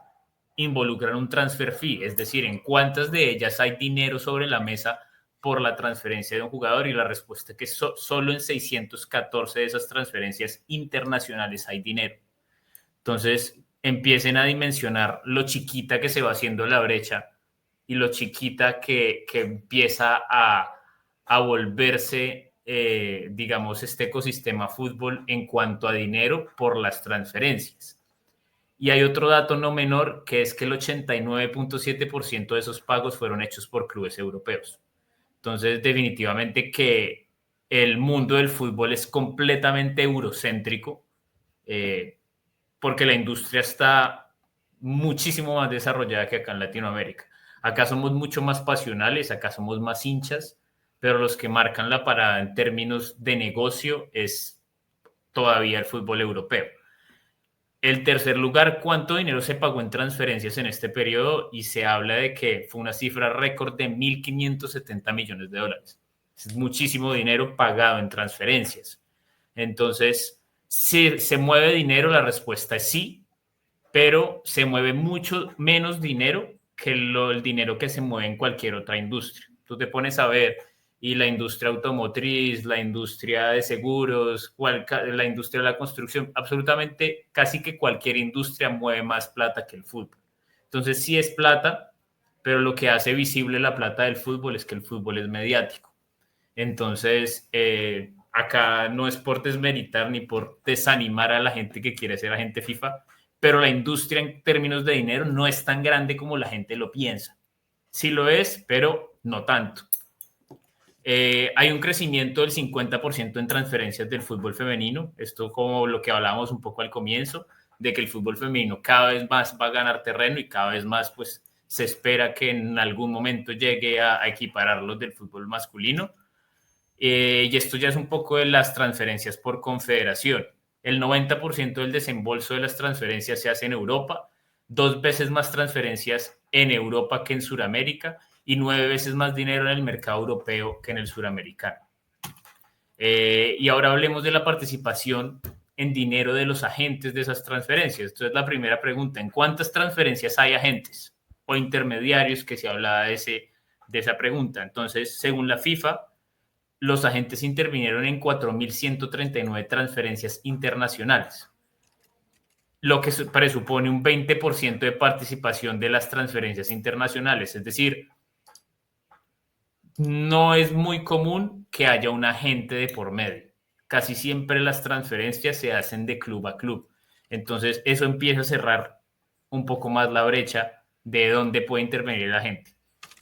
involucran un transfer fee? Es decir, ¿en cuántas de ellas hay dinero sobre la mesa por la transferencia de un jugador? Y la respuesta es que solo en 614 de esas transferencias internacionales hay dinero. Entonces, empiecen a dimensionar lo chiquita que se va haciendo la brecha y lo chiquita que empieza a volverse digamos, este ecosistema fútbol en cuanto a dinero por las transferencias. Y hay otro dato no menor, que es que el 89.7% de esos pagos fueron hechos por clubes europeos. Entonces, definitivamente que el mundo del fútbol es completamente eurocéntrico, porque la industria está muchísimo más desarrollada que acá en Latinoamérica. Acá somos mucho más pasionales, acá somos más hinchas, pero los que marcan la parada en términos de negocio es todavía el fútbol europeo. El tercer lugar, ¿cuánto dinero se pagó en transferencias en este periodo? Y se habla de que fue una cifra récord de 1.570 millones de dólares. Es muchísimo dinero pagado en transferencias. Entonces, si se mueve dinero, la respuesta es sí, pero se mueve mucho menos dinero que el dinero que se mueve en cualquier otra industria. Tú te pones a ver, y la industria automotriz, la industria de seguros, la industria de la construcción, absolutamente casi que cualquier industria mueve más plata que el fútbol. Entonces sí es plata, pero lo que hace visible la plata del fútbol es que el fútbol es mediático. Entonces, acá no es por desmeritar ni por desanimar a la gente que quiere ser agente FIFA, pero la industria en términos de dinero no es tan grande como la gente lo piensa. Sí lo es, pero no tanto. Hay un crecimiento del 50% en transferencias del fútbol femenino. Esto como lo que hablábamos un poco al comienzo, de que el fútbol femenino cada vez más va a ganar terreno y cada vez más pues, se espera que en algún momento llegue a equiparar los del fútbol masculino. Y esto ya es un poco de las transferencias por confederación. El 90% del desembolso de las transferencias se hace en Europa, 2 veces más transferencias en Europa que en Sudamérica y 9 veces más dinero en el mercado europeo que en el suramericano. Y ahora hablemos de la participación en dinero de los agentes de esas transferencias. Entonces, la primera pregunta, ¿en cuántas transferencias hay agentes o intermediarios? Que se hablaba de esa pregunta. Entonces, según la FIFA, los agentes intervinieron en 4.139 transferencias internacionales, lo que presupone un 20% de participación de las transferencias internacionales. Es decir, no es muy común que haya un agente de por medio. Casi siempre las transferencias se hacen de club a club. Entonces, eso empieza a cerrar un poco más la brecha de dónde puede intervenir la gente.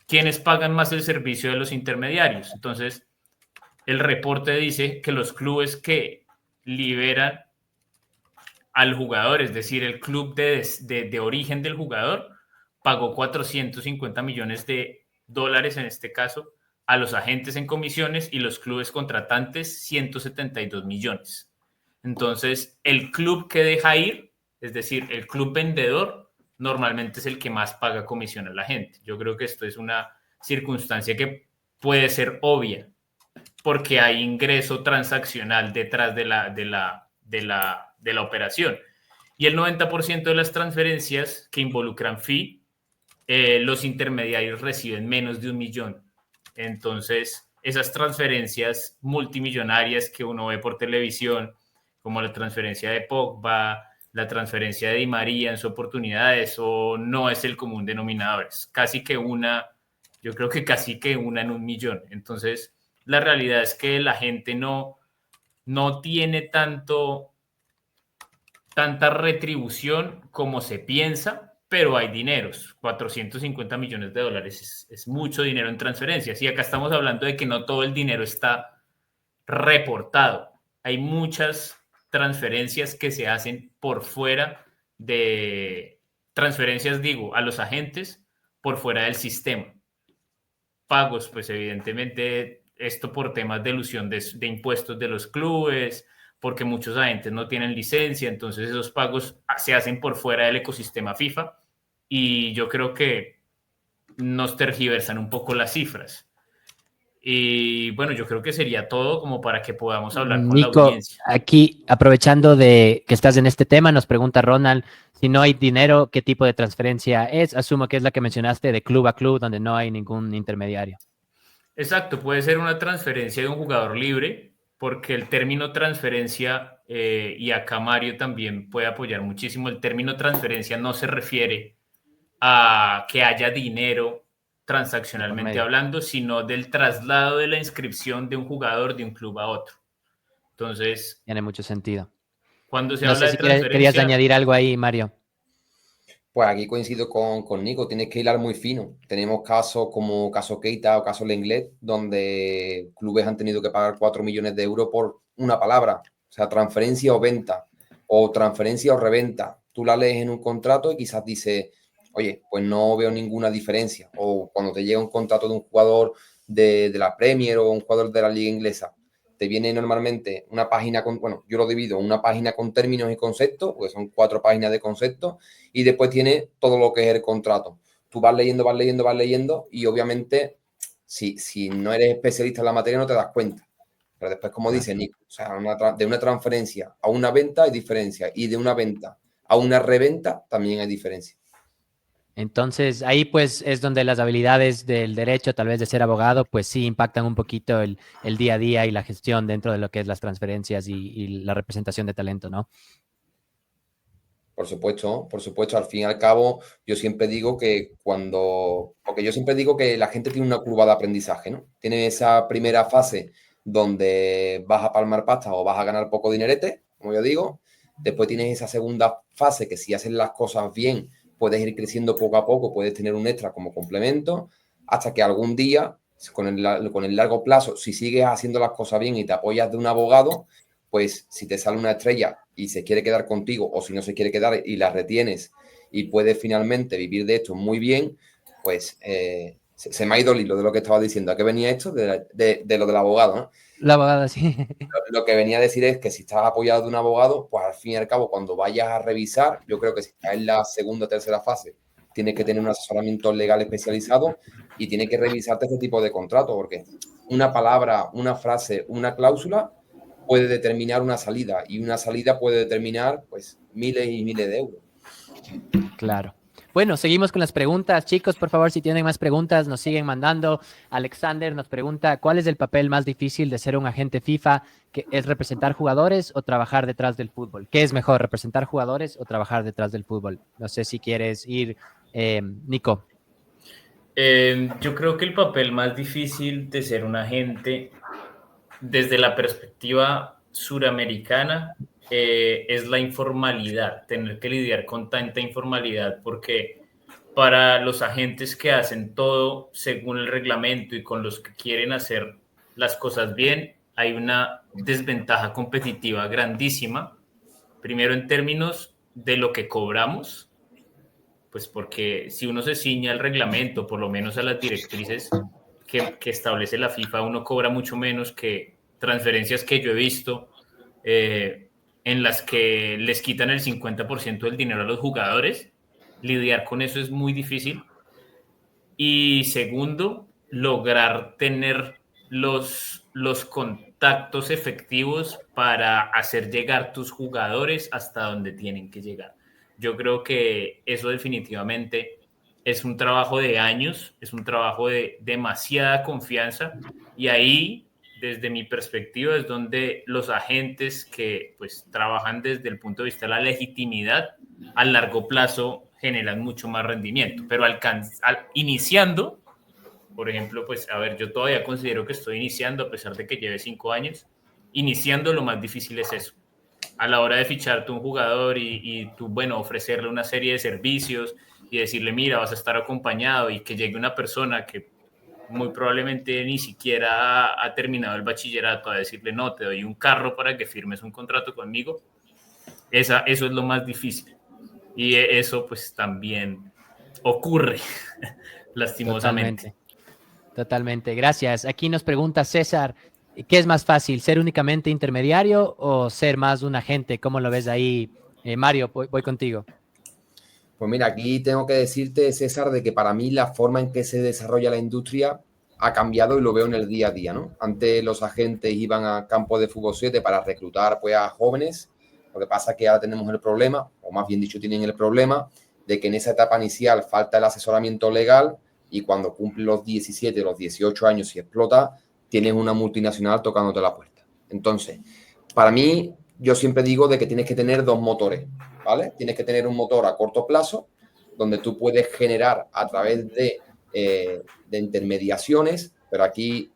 ¿Quiénes pagan más el servicio de los intermediarios? Entonces, el reporte dice que los clubes que liberan al jugador, es decir, el club de origen del jugador, pagó 450 millones de dólares en este caso a los agentes en comisiones y los clubes contratantes 172 millones. Entonces, el club que deja ir, es decir, el club vendedor, normalmente es el que más paga comisión a la gente. Yo creo que esto es una circunstancia que puede ser obvia, porque hay ingreso transaccional detrás de la operación. Y el 90% de las transferencias que involucran fee, los intermediarios reciben menos de 1 millón. Entonces, esas transferencias multimillonarias que uno ve por televisión, como la transferencia de Pogba, la transferencia de Di María en su oportunidad, eso no es el común denominador. Es casi que una, yo creo que casi que una en 1 millón. Entonces, la realidad es que la gente no tiene tanta retribución como se piensa, pero hay dineros. 450 millones de dólares es mucho dinero en transferencias. Y acá estamos hablando de que no todo el dinero está reportado. Hay muchas transferencias que se hacen por fuera de transferencias, digo, a los agentes por fuera del sistema. Pagos, pues evidentemente esto por temas de elusión de impuestos de los clubes, porque muchos agentes no tienen licencia, entonces esos pagos se hacen por fuera del ecosistema FIFA y yo creo que nos tergiversan un poco las cifras. Y bueno, yo creo que sería todo como para que podamos hablar con la Nico, audiencia. aquí aprovechando de que estás en este tema, nos pregunta Ronald, si no hay dinero, ¿qué tipo de transferencia es? Asumo que es la que mencionaste de club a club, donde no hay ningún intermediario. Exacto, puede ser una transferencia de un jugador libre, porque el término transferencia, y acá Mario también puede apoyar muchísimo, el término transferencia no se refiere a que haya dinero transaccionalmente hablando, sino del traslado de la inscripción de un jugador de un club a otro. Entonces, tiene mucho sentido. cuando se No habla sé de si transferencia... querías añadir algo ahí, Mario. Pues aquí coincido con Nico, tienes que hilar muy fino. Tenemos casos como caso Keita o caso Lenglet, donde clubes han tenido que pagar 4 millones de euros por una palabra, o sea, transferencia o venta, o transferencia o reventa. Tú la lees en un contrato y quizás dices, oye, pues no veo ninguna diferencia. O cuando te llega un contrato de un jugador de la Premier o un jugador de la Liga Inglesa, te viene normalmente una página con, bueno, yo lo divido, una página con términos y conceptos, porque son 4 páginas de conceptos, y después tiene todo lo que es el contrato. Tú vas leyendo, y obviamente, si no eres especialista en la materia, no te das cuenta. Pero después, como dice Nico, o sea, de una transferencia a una venta hay diferencia, y de una venta a una reventa también hay diferencia. Entonces, ahí pues es donde las habilidades del derecho, tal vez de ser abogado, pues sí impactan un poquito el día a día y la gestión dentro de lo que es las transferencias y la representación de talento, ¿no? Por supuesto, al fin y al cabo, yo siempre digo que porque yo siempre digo que la gente tiene una curva de aprendizaje, ¿no? Tiene esa primera fase donde vas a palmar pasta o vas a ganar poco dinerete, como yo digo. Después tienes esa segunda fase que si haces las cosas bien, puedes ir creciendo poco a poco, puedes tener un extra como complemento, hasta que algún día, con el largo plazo, si sigues haciendo las cosas bien y te apoyas de un abogado, pues si te sale una estrella y se quiere quedar contigo, o si no se quiere quedar y la retienes y puedes finalmente vivir de esto muy bien, pues se me ha ido el hilo de lo que estaba diciendo. ¿A qué venía esto? De lo del abogado, ¿no? La abogada, sí. Lo que venía a decir es que si estás apoyado de un abogado, pues al fin y al cabo, cuando vayas a revisar, yo creo que si estás en la segunda o tercera fase, tienes que tener un asesoramiento legal especializado y tienes que revisarte este tipo de contrato, porque una palabra, una frase, una cláusula puede determinar una salida, y una salida puede determinar pues miles y miles de euros. Claro. Bueno, seguimos con las preguntas. Chicos, por favor, si tienen más preguntas, nos siguen mandando. Alexander nos pregunta, ¿cuál es el papel más difícil de ser un agente FIFA? ¿Que es representar jugadores o trabajar detrás del fútbol? ¿Qué es mejor, representar jugadores o trabajar detrás del fútbol? No sé si quieres ir, Nico. Yo creo que el papel más difícil de ser un agente desde la perspectiva suramericana es la informalidad, tener que lidiar con tanta informalidad, porque para los agentes que hacen todo según el reglamento y con los que quieren hacer las cosas bien, hay una desventaja competitiva grandísima, primero en términos de lo que cobramos, pues porque si uno se ciña al reglamento, por lo menos a las directrices que establece la FIFA, uno cobra mucho menos que transferencias que yo he visto en las que les quitan el 50% del dinero a los jugadores. Lidiar con eso es muy difícil. Y segundo, lograr tener los contactos efectivos para hacer llegar tus jugadores hasta donde tienen que llegar. Yo creo que eso definitivamente es un trabajo de años, es un trabajo de demasiada confianza, y ahí, desde mi perspectiva, es donde los agentes que pues trabajan desde el punto de vista de la legitimidad a largo plazo generan mucho más rendimiento, pero iniciando, por ejemplo, pues a ver, yo todavía considero que estoy iniciando a pesar de que lleve 5 años, iniciando lo más difícil es eso, a la hora de ficharte un jugador y tú, bueno, ofrecerle una serie de servicios y decirle, mira, vas a estar acompañado, y que llegue una persona que muy probablemente ni siquiera ha terminado el bachillerato a decirle, no, te doy un carro para que firmes un contrato conmigo, eso es lo más difícil. Y eso pues también ocurre, lastimosamente. Totalmente. Gracias. Aquí nos pregunta César, ¿qué es más fácil, ser únicamente intermediario o ser más un agente? ¿Cómo lo ves ahí? Mario, voy contigo. Pues mira, aquí tengo que decirte, César, de que para mí la forma en que se desarrolla la industria ha cambiado y lo veo en el día a día, ¿no? Antes los agentes iban a campos de fútbol 7 para reclutar pues, a jóvenes. Lo que pasa es que ahora tenemos el problema, o más bien dicho, tienen el problema de que en esa etapa inicial falta el asesoramiento legal, y cuando cumplen los 17, los 18 años y explota, tienes una multinacional tocándote la puerta. Entonces, para mí, yo siempre digo de que tienes que tener dos motores, ¿vale? Tienes que tener un motor a corto plazo, donde tú puedes generar a través de intermediaciones, pero aquí,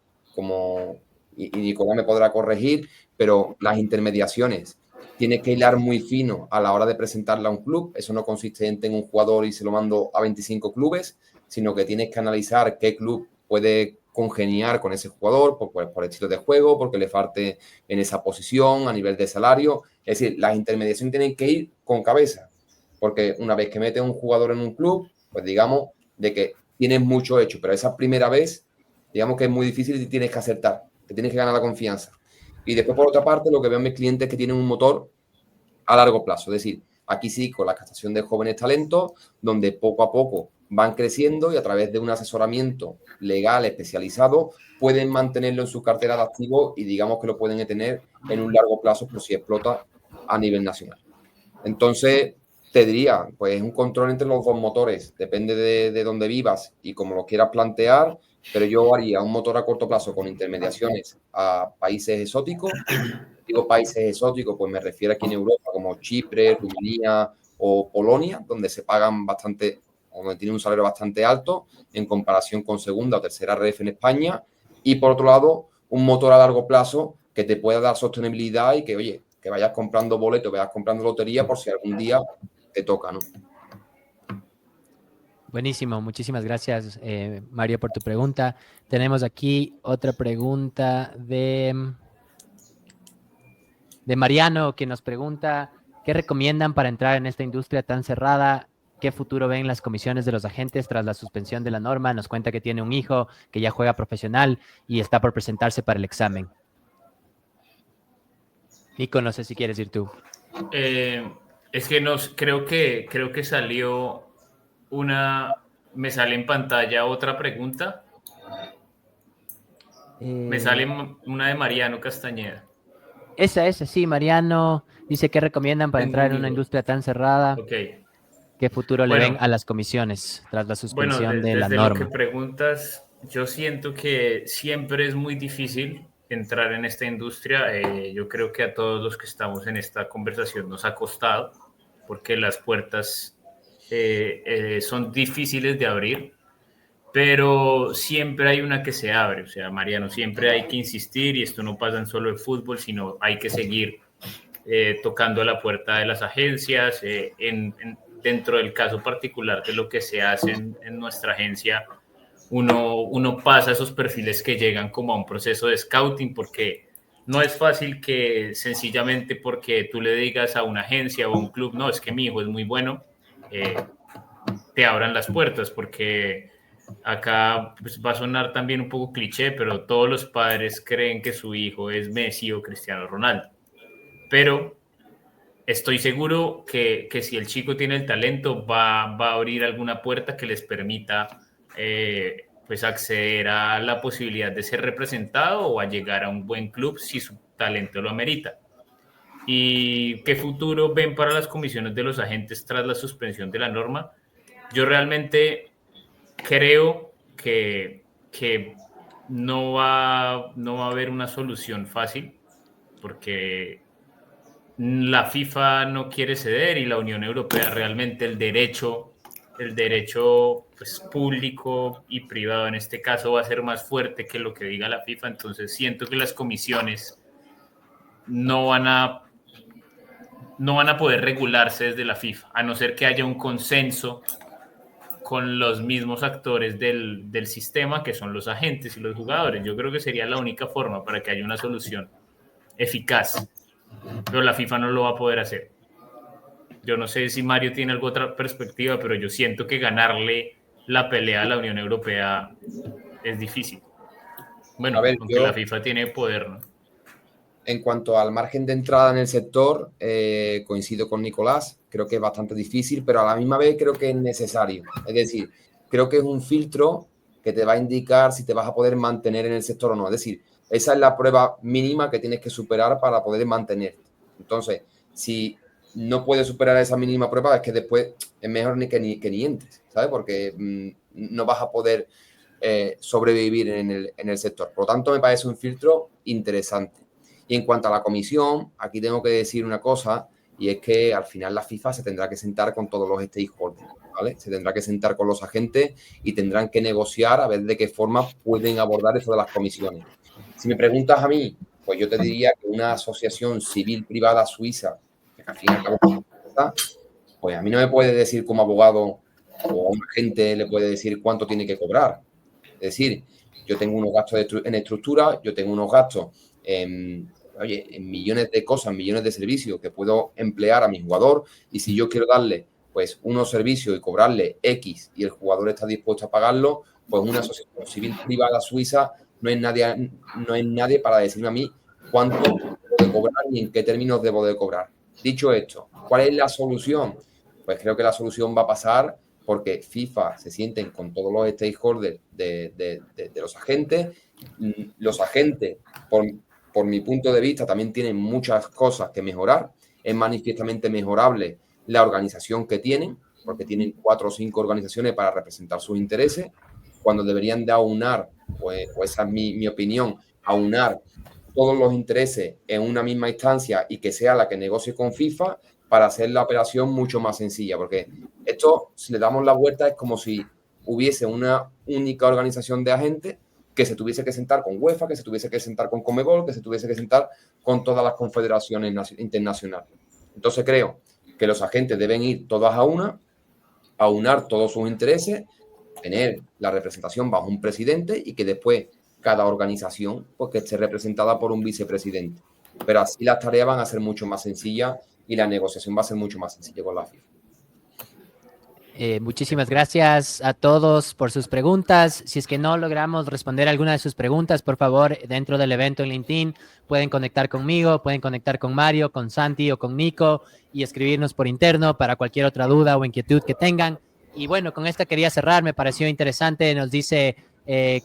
y Nicolás me podrá corregir, pero las intermediaciones tienes que hilar muy fino a la hora de presentarla a un club. Eso no consiste en tener un jugador y se lo mando a 25 clubes, sino que tienes que analizar qué club puede congeniar con ese jugador por estilo de juego, porque le falte en esa posición, a nivel de salario. Es decir, las intermediaciones tienen que ir con cabeza, porque una vez que metes un jugador en un club, pues digamos de que tienes mucho hecho, pero esa primera vez, digamos que es muy difícil y tienes que acertar, que tienes que ganar la confianza. Y después, por otra parte, lo que veo en mis clientes es que tienen un motor a largo plazo. Es decir, aquí sí, con la captación de jóvenes talentos, donde poco a poco van creciendo y a través de un asesoramiento legal especializado pueden mantenerlo en su cartera de activos y digamos que lo pueden tener en un largo plazo por si explota a nivel nacional. Entonces, te diría, pues es un control entre los dos motores, depende de dónde vivas y cómo lo quieras plantear, pero yo haría un motor a corto plazo con intermediaciones a países exóticos. Digo países exóticos, pues me refiero aquí en Europa, como Chipre, Rumanía, o Polonia, donde se pagan bastante, o donde tienen un salario bastante alto en comparación con segunda o tercera ref en España. Y por otro lado, un motor a largo plazo que te pueda dar sostenibilidad y que, oye, que vayas comprando boletos, vayas comprando lotería por si algún día te toca, ¿no? Buenísimo, muchísimas gracias, Mario, por tu pregunta. Tenemos aquí otra pregunta de Mariano, que nos pregunta, ¿qué recomiendan para entrar en esta industria tan cerrada? ¿Qué futuro ven las comisiones de los agentes tras la suspensión de la norma? Nos cuenta que tiene un hijo que ya juega profesional y está por presentarse para el examen. Nico, no sé si quieres ir tú. Es que creo que salió me sale en pantalla otra pregunta. Me sale una de Mariano Castañeda. Esa, sí, Mariano dice que recomiendan para entrar en una industria tan cerrada. Ok. ¿Qué futuro le ven a las comisiones tras la suspensión de la norma? Desde lo que preguntas, yo siento que siempre es muy difícil entrar en esta industria. Yo creo que a todos los que estamos en esta conversación nos ha costado, porque las puertas son difíciles de abrir, pero siempre hay una que se abre. O sea, Mariano, siempre hay que insistir, y esto no pasa en solo el fútbol, sino hay que seguir tocando la puerta de las agencias. Dentro del caso particular de lo que se hace en nuestra agencia, uno pasa esos perfiles que llegan como a un proceso de scouting, porque no es fácil que sencillamente porque tú le digas a una agencia o a un club, no, es que mi hijo es muy bueno, te abran las puertas, porque acá pues, va a sonar también un poco cliché, pero todos los padres creen que su hijo es Messi o Cristiano Ronaldo. Pero estoy seguro que si el chico tiene el talento, va a abrir alguna puerta que les permita pues acceder a la posibilidad de ser representado o a llegar a un buen club si su talento lo amerita. ¿Y qué futuro ven para las comisiones de los agentes tras la suspensión de la norma? Yo realmente creo que no va a haber una solución fácil, porque la FIFA no quiere ceder y la Unión Europea realmente el derecho pues, público y privado en este caso va a ser más fuerte que lo que diga la FIFA. Entonces siento que las comisiones no van a poder regularse desde la FIFA, a no ser que haya un consenso con los mismos actores del sistema, que son los agentes y los jugadores. Yo creo que sería la única forma para que haya una solución eficaz, pero la FIFA no lo va a poder hacer. Yo no sé si Mario tiene alguna otra perspectiva, pero yo siento que ganarle la pelea a la Unión Europea es difícil. Bueno, aunque la FIFA tiene poder, ¿no? En cuanto al margen de entrada en el sector, coincido con Nicolás, creo que es bastante difícil, pero a la misma vez creo que es necesario. Es decir, creo que es un filtro que te va a indicar si te vas a poder mantener en el sector o no. Es decir, esa es la prueba mínima que tienes que superar para poder mantenerte. Entonces, si no puedes superar esa mínima prueba, es que después es mejor que ni entres, ¿sabes? Porque no vas a poder sobrevivir en el sector. Por lo tanto, me parece un filtro interesante. Y en cuanto a la comisión, aquí tengo que decir una cosa, y es que al final la FIFA se tendrá que sentar con todos los stakeholders, ¿vale? Se tendrá que sentar con los agentes y tendrán que negociar a ver de qué forma pueden abordar eso de las comisiones. Si me preguntas a mí, pues yo te diría que una asociación civil privada suiza, que al fin y al cabo, pues a mí no me puede decir como abogado o a un agente le puede decir cuánto tiene que cobrar. Es decir, yo tengo unos gastos en estructura, yo tengo unos gastos en millones de cosas, millones de servicios que puedo emplear a mi jugador, y si yo quiero darle pues unos servicios y cobrarle X y el jugador está dispuesto a pagarlo, pues una asociación civil privada suiza no es nadie para decirme a mí cuánto debo de cobrar ni en qué términos debo de cobrar. Dicho esto, ¿cuál es la solución? Pues creo que la solución va a pasar porque FIFA se sienten con todos los stakeholders de los agentes. Los agentes, por mi punto de vista, también tienen muchas cosas que mejorar. Es manifiestamente mejorable la organización que tienen, porque tienen 4 o 5 organizaciones para representar sus intereses, cuando deberían de aunar, pues esa es mi opinión, aunar todos los intereses en una misma instancia y que sea la que negocie con FIFA para hacer la operación mucho más sencilla, porque esto, si le damos la vuelta, es como si hubiese una única organización de agentes que se tuviese que sentar con UEFA, que se tuviese que sentar con Conmebol, que se tuviese que sentar con todas las confederaciones internacionales. Entonces creo que los agentes deben ir todas a una, aunar todos sus intereses, tener la representación bajo un presidente y que después cada organización pues, que esté representada por un vicepresidente. Pero así las tareas van a ser mucho más sencillas y la negociación va a ser mucho más sencilla con la FIFA. Muchísimas gracias a todos por sus preguntas. Si es que no logramos responder alguna de sus preguntas, por favor, dentro del evento en LinkedIn, pueden conectar conmigo, pueden conectar con Mario, con Santi o con Nico y escribirnos por interno para cualquier otra duda o inquietud que tengan. Y bueno, con esta quería cerrar, me pareció interesante. Nos dice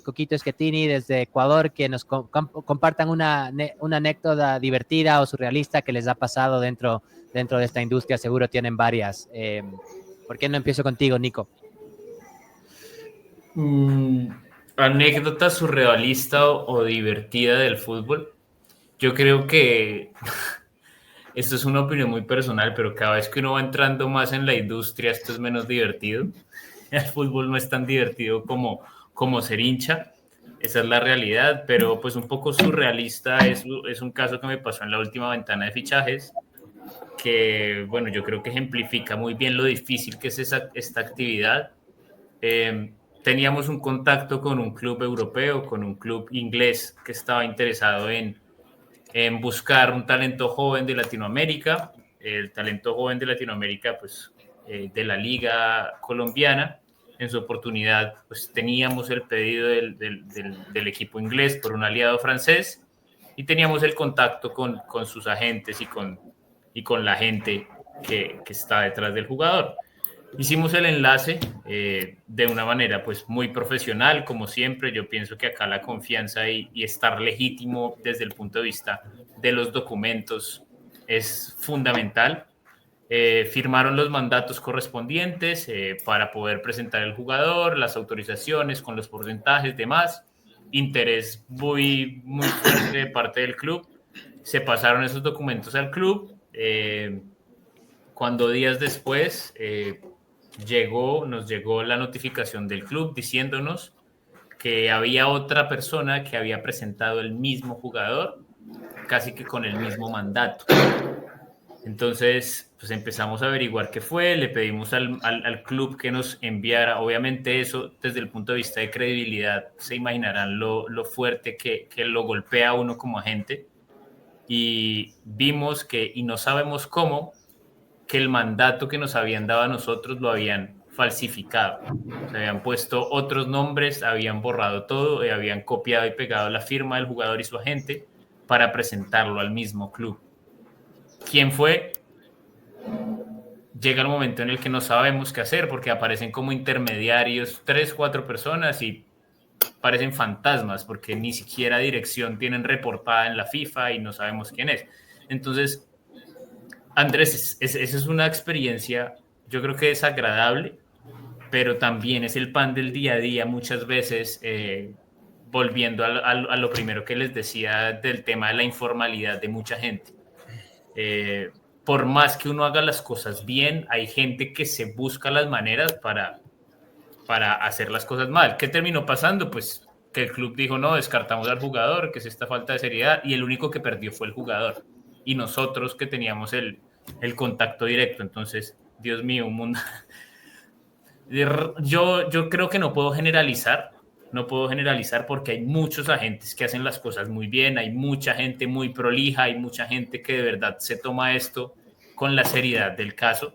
Coquito Schettini desde Ecuador que nos compartan una anécdota divertida o surrealista que les ha pasado dentro de esta industria. Seguro tienen varias. ¿Por qué no empiezo contigo, Nico? Anécdota surrealista o divertida del fútbol. Yo creo que esto es una opinión muy personal, pero cada vez que uno va entrando más en la industria, esto es menos divertido. El fútbol no es tan divertido como ser hincha. Esa es la realidad, pero pues un poco surrealista es un caso que me pasó en la última ventana de fichajes, que, bueno, yo creo que ejemplifica muy bien lo difícil que es esta actividad. Teníamos un contacto con un club europeo, con un club inglés que estaba interesado en buscar un talento joven de Latinoamérica, el talento joven de Latinoamérica, pues, de la liga colombiana. En su oportunidad, pues, teníamos el pedido del equipo inglés por un aliado francés y teníamos el contacto con sus agentes y con la gente que está detrás del jugador. Hicimos el enlace de una manera pues muy profesional, como siempre. Yo pienso que acá la confianza y estar legítimo desde el punto de vista de los documentos es fundamental. Firmaron los mandatos correspondientes para poder presentar el jugador, las autorizaciones con los porcentajes, demás. Interés muy fuerte de parte del club. Se pasaron esos documentos al club. Cuando días después nos llegó la notificación del club diciéndonos que había otra persona que había presentado el mismo jugador, casi que con el mismo mandato. Entonces, pues empezamos a averiguar qué fue, le pedimos al club que nos enviara. Obviamente eso, desde el punto de vista de credibilidad, se imaginarán lo fuerte que lo golpea a uno como agente. Y vimos que, y no sabemos cómo, que el mandato que nos habían dado a nosotros lo habían falsificado. Se habían puesto otros nombres, habían borrado todo, habían copiado y pegado la firma del jugador y su agente para presentarlo al mismo club. ¿Quién fue? Llega el momento en el que no sabemos qué hacer porque aparecen como intermediarios 3, 4 personas y parecen fantasmas porque ni siquiera dirección tienen reportada en la FIFA y no sabemos quién es. Entonces, Andrés, esa es una experiencia, yo creo que desagradable, pero también es el pan del día a día muchas veces, volviendo a lo primero que les decía del tema de la informalidad de mucha gente. Por más que uno haga las cosas bien, hay gente que se busca las maneras para hacer las cosas mal. ¿Qué terminó pasando? Pues que el club dijo, no, descartamos al jugador, que es esta falta de seriedad, y el único que perdió fue el jugador. Y nosotros que teníamos el contacto directo. Entonces, Dios mío, un mundo. Yo creo que no puedo generalizar porque hay muchos agentes que hacen las cosas muy bien, hay mucha gente muy prolija, hay mucha gente que de verdad se toma esto con la seriedad del caso.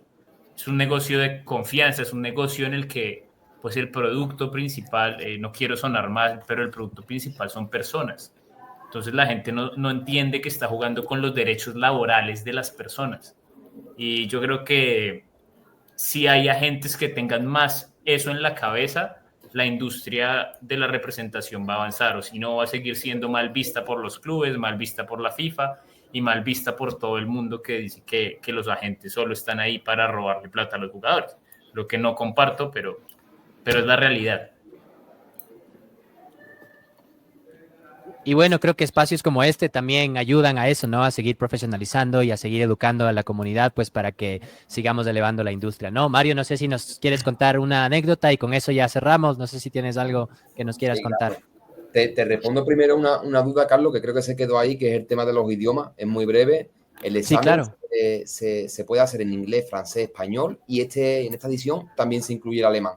Es un negocio de confianza, es un negocio en el que pues el producto principal, no quiero sonar mal, pero el producto principal son personas. Entonces la gente no entiende que está jugando con los derechos laborales de las personas. Y yo creo que si hay agentes que tengan más eso en la cabeza, la industria de la representación va a avanzar, o si no va a seguir siendo mal vista por los clubes, mal vista por la FIFA y mal vista por todo el mundo que dice que los agentes solo están ahí para robarle plata a los jugadores. Lo que no comparto, pero es la realidad. Y bueno, creo que espacios como este también ayudan a eso, ¿no? A seguir profesionalizando y a seguir educando a la comunidad, pues para que sigamos elevando la industria, ¿no? Mario, no sé si nos quieres contar una anécdota y con eso ya cerramos. No sé si tienes algo que nos quieras contar. Claro. Te respondo primero una duda, Carlos, que creo que se quedó ahí, que es el tema de los idiomas. Es muy breve. El Sí, examen claro. se puede hacer en inglés, francés, español y en esta edición también se incluye el alemán,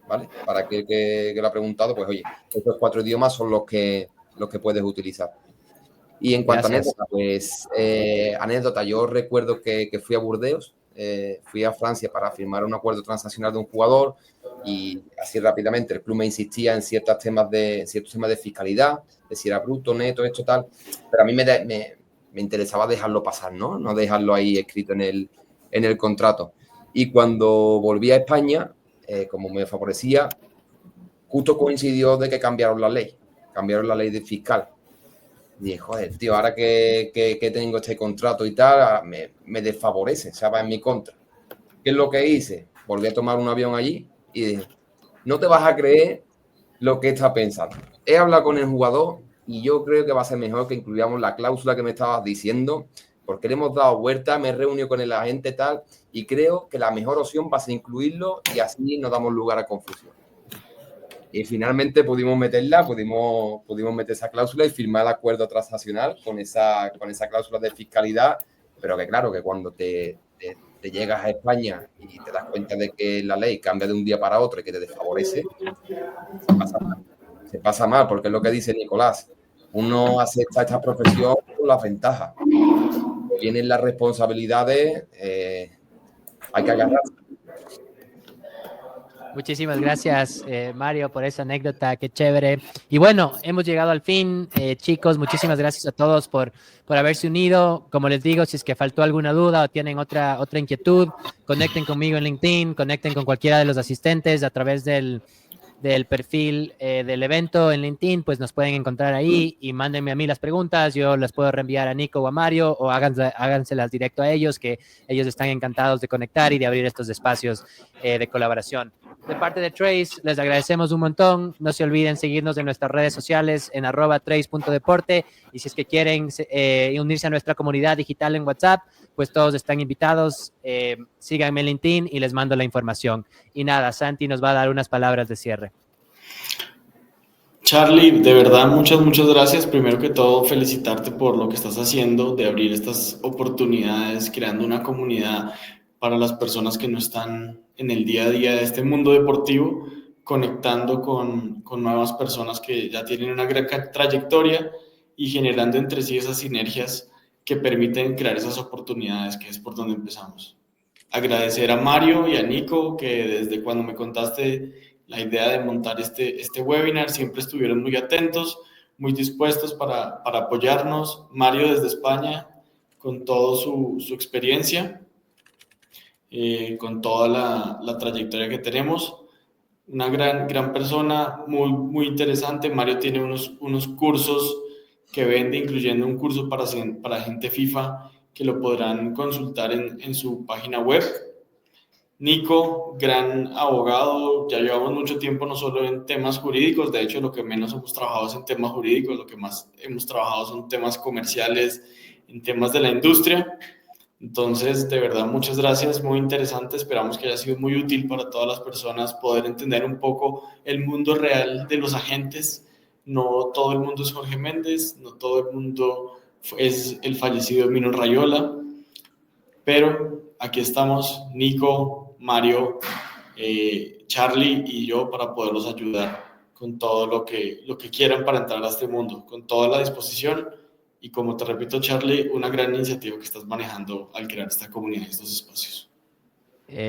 ¿vale? Para aquel que lo ha preguntado, pues oye, estos 4 idiomas son los que puedes utilizar. Y en cuanto Gracias. a anécdota, pues anécdota, yo recuerdo que fui a Burdeos, fui a Francia para firmar un acuerdo transaccional de un jugador y así rápidamente el club me insistía en ciertos temas de fiscalidad, de si era bruto, neto, esto, tal, pero a mí me interesaba dejarlo pasar, ¿no? No dejarlo ahí escrito en el contrato. Y cuando volví a España, como me favorecía, justo coincidió de que cambiaron la ley de fiscal. Y dije, joder, tío, ahora que tengo este contrato y tal, me desfavorece, o sea, va en mi contra. ¿Qué es lo que hice? Volví a tomar un avión allí y dije, no te vas a creer lo que está pensando. He hablado con el jugador y yo creo que va a ser mejor que incluyamos la cláusula que me estabas diciendo, porque le hemos dado vuelta, me he reunido con el agente tal, y creo que la mejor opción va a ser incluirlo y así no damos lugar a confusión. Y finalmente pudimos meterla, pudimos meter esa cláusula y firmar el acuerdo transaccional con esa cláusula de fiscalidad, pero que claro, que cuando te llegas a España y te das cuenta de que la ley cambia de un día para otro y que te desfavorece, se pasa mal, porque es lo que dice Nicolás, uno acepta esta profesión con las ventajas, vienen las responsabilidades, hay que agarrarse. Muchísimas gracias, Mario, por esa anécdota, qué chévere. Y bueno, hemos llegado al fin, chicos, muchísimas gracias a todos por haberse unido. Como les digo, si es que faltó alguna duda o tienen otra inquietud, conecten conmigo en LinkedIn, conecten con cualquiera de los asistentes a través del perfil del evento en LinkedIn, pues nos pueden encontrar ahí y mándenme a mí las preguntas, yo las puedo reenviar a Nico o a Mario o háganselas directo a ellos, que ellos están encantados de conectar y de abrir estos espacios de colaboración. De parte de Trace, les agradecemos un montón. No se olviden seguirnos en nuestras redes sociales en @trace.deporte y si es que quieren unirse a nuestra comunidad digital en WhatsApp, pues todos están invitados. Síganme en LinkedIn y les mando la información. Y nada, Santi nos va a dar unas palabras de cierre. Charlie, de verdad, muchas gracias. Primero que todo, felicitarte por lo que estás haciendo, de abrir estas oportunidades, creando una comunidad para las personas que no están en el día a día de este mundo deportivo, conectando con nuevas personas que ya tienen una gran trayectoria y generando entre sí esas sinergias que permiten crear esas oportunidades, que es por donde empezamos. Agradecer a Mario y a Nico, que desde cuando me contaste la idea de montar este webinar, siempre estuvieron muy atentos, muy dispuestos para apoyarnos. Mario desde España, con toda su experiencia, con toda la trayectoria que tenemos. Una gran persona, muy interesante. Mario tiene unos cursos que vende, incluyendo un curso para gente FIFA, que lo podrán consultar en su página web. Nico, gran abogado, ya llevamos mucho tiempo no solo en temas jurídicos, de hecho lo que menos hemos trabajado es en temas jurídicos, lo que más hemos trabajado son temas comerciales, en temas de la industria. Entonces, de verdad, muchas gracias, muy interesante, esperamos que haya sido muy útil para todas las personas poder entender un poco el mundo real de los agentes. No todo el mundo es Jorge Méndez, no todo el mundo es el fallecido Mino Raiola, pero aquí estamos, Nico, Mario, Charlie y yo para poderlos ayudar con todo lo que quieran para entrar a este mundo, con toda la disposición y como te repito, Charlie, una gran iniciativa que estás manejando al crear esta comunidad, estos espacios.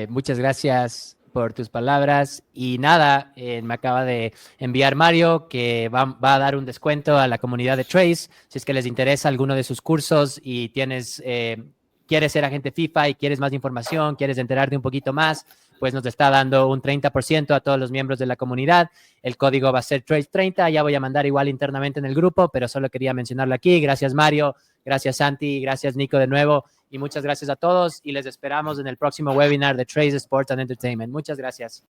Muchas gracias por tus palabras y nada, me acaba de enviar Mario que va a dar un descuento a la comunidad de Trace si es que les interesa alguno de sus cursos y quieres ser agente FIFA y quieres más información, quieres enterarte un poquito más, pues nos está dando un 30% a todos los miembros de la comunidad. El código va a ser Trace30, ya voy a mandar igual internamente en el grupo, pero solo quería mencionarlo aquí. Gracias Mario, gracias Santi, gracias Nico de nuevo y muchas gracias a todos y les esperamos en el próximo webinar de Trace Sports and Entertainment. Muchas gracias.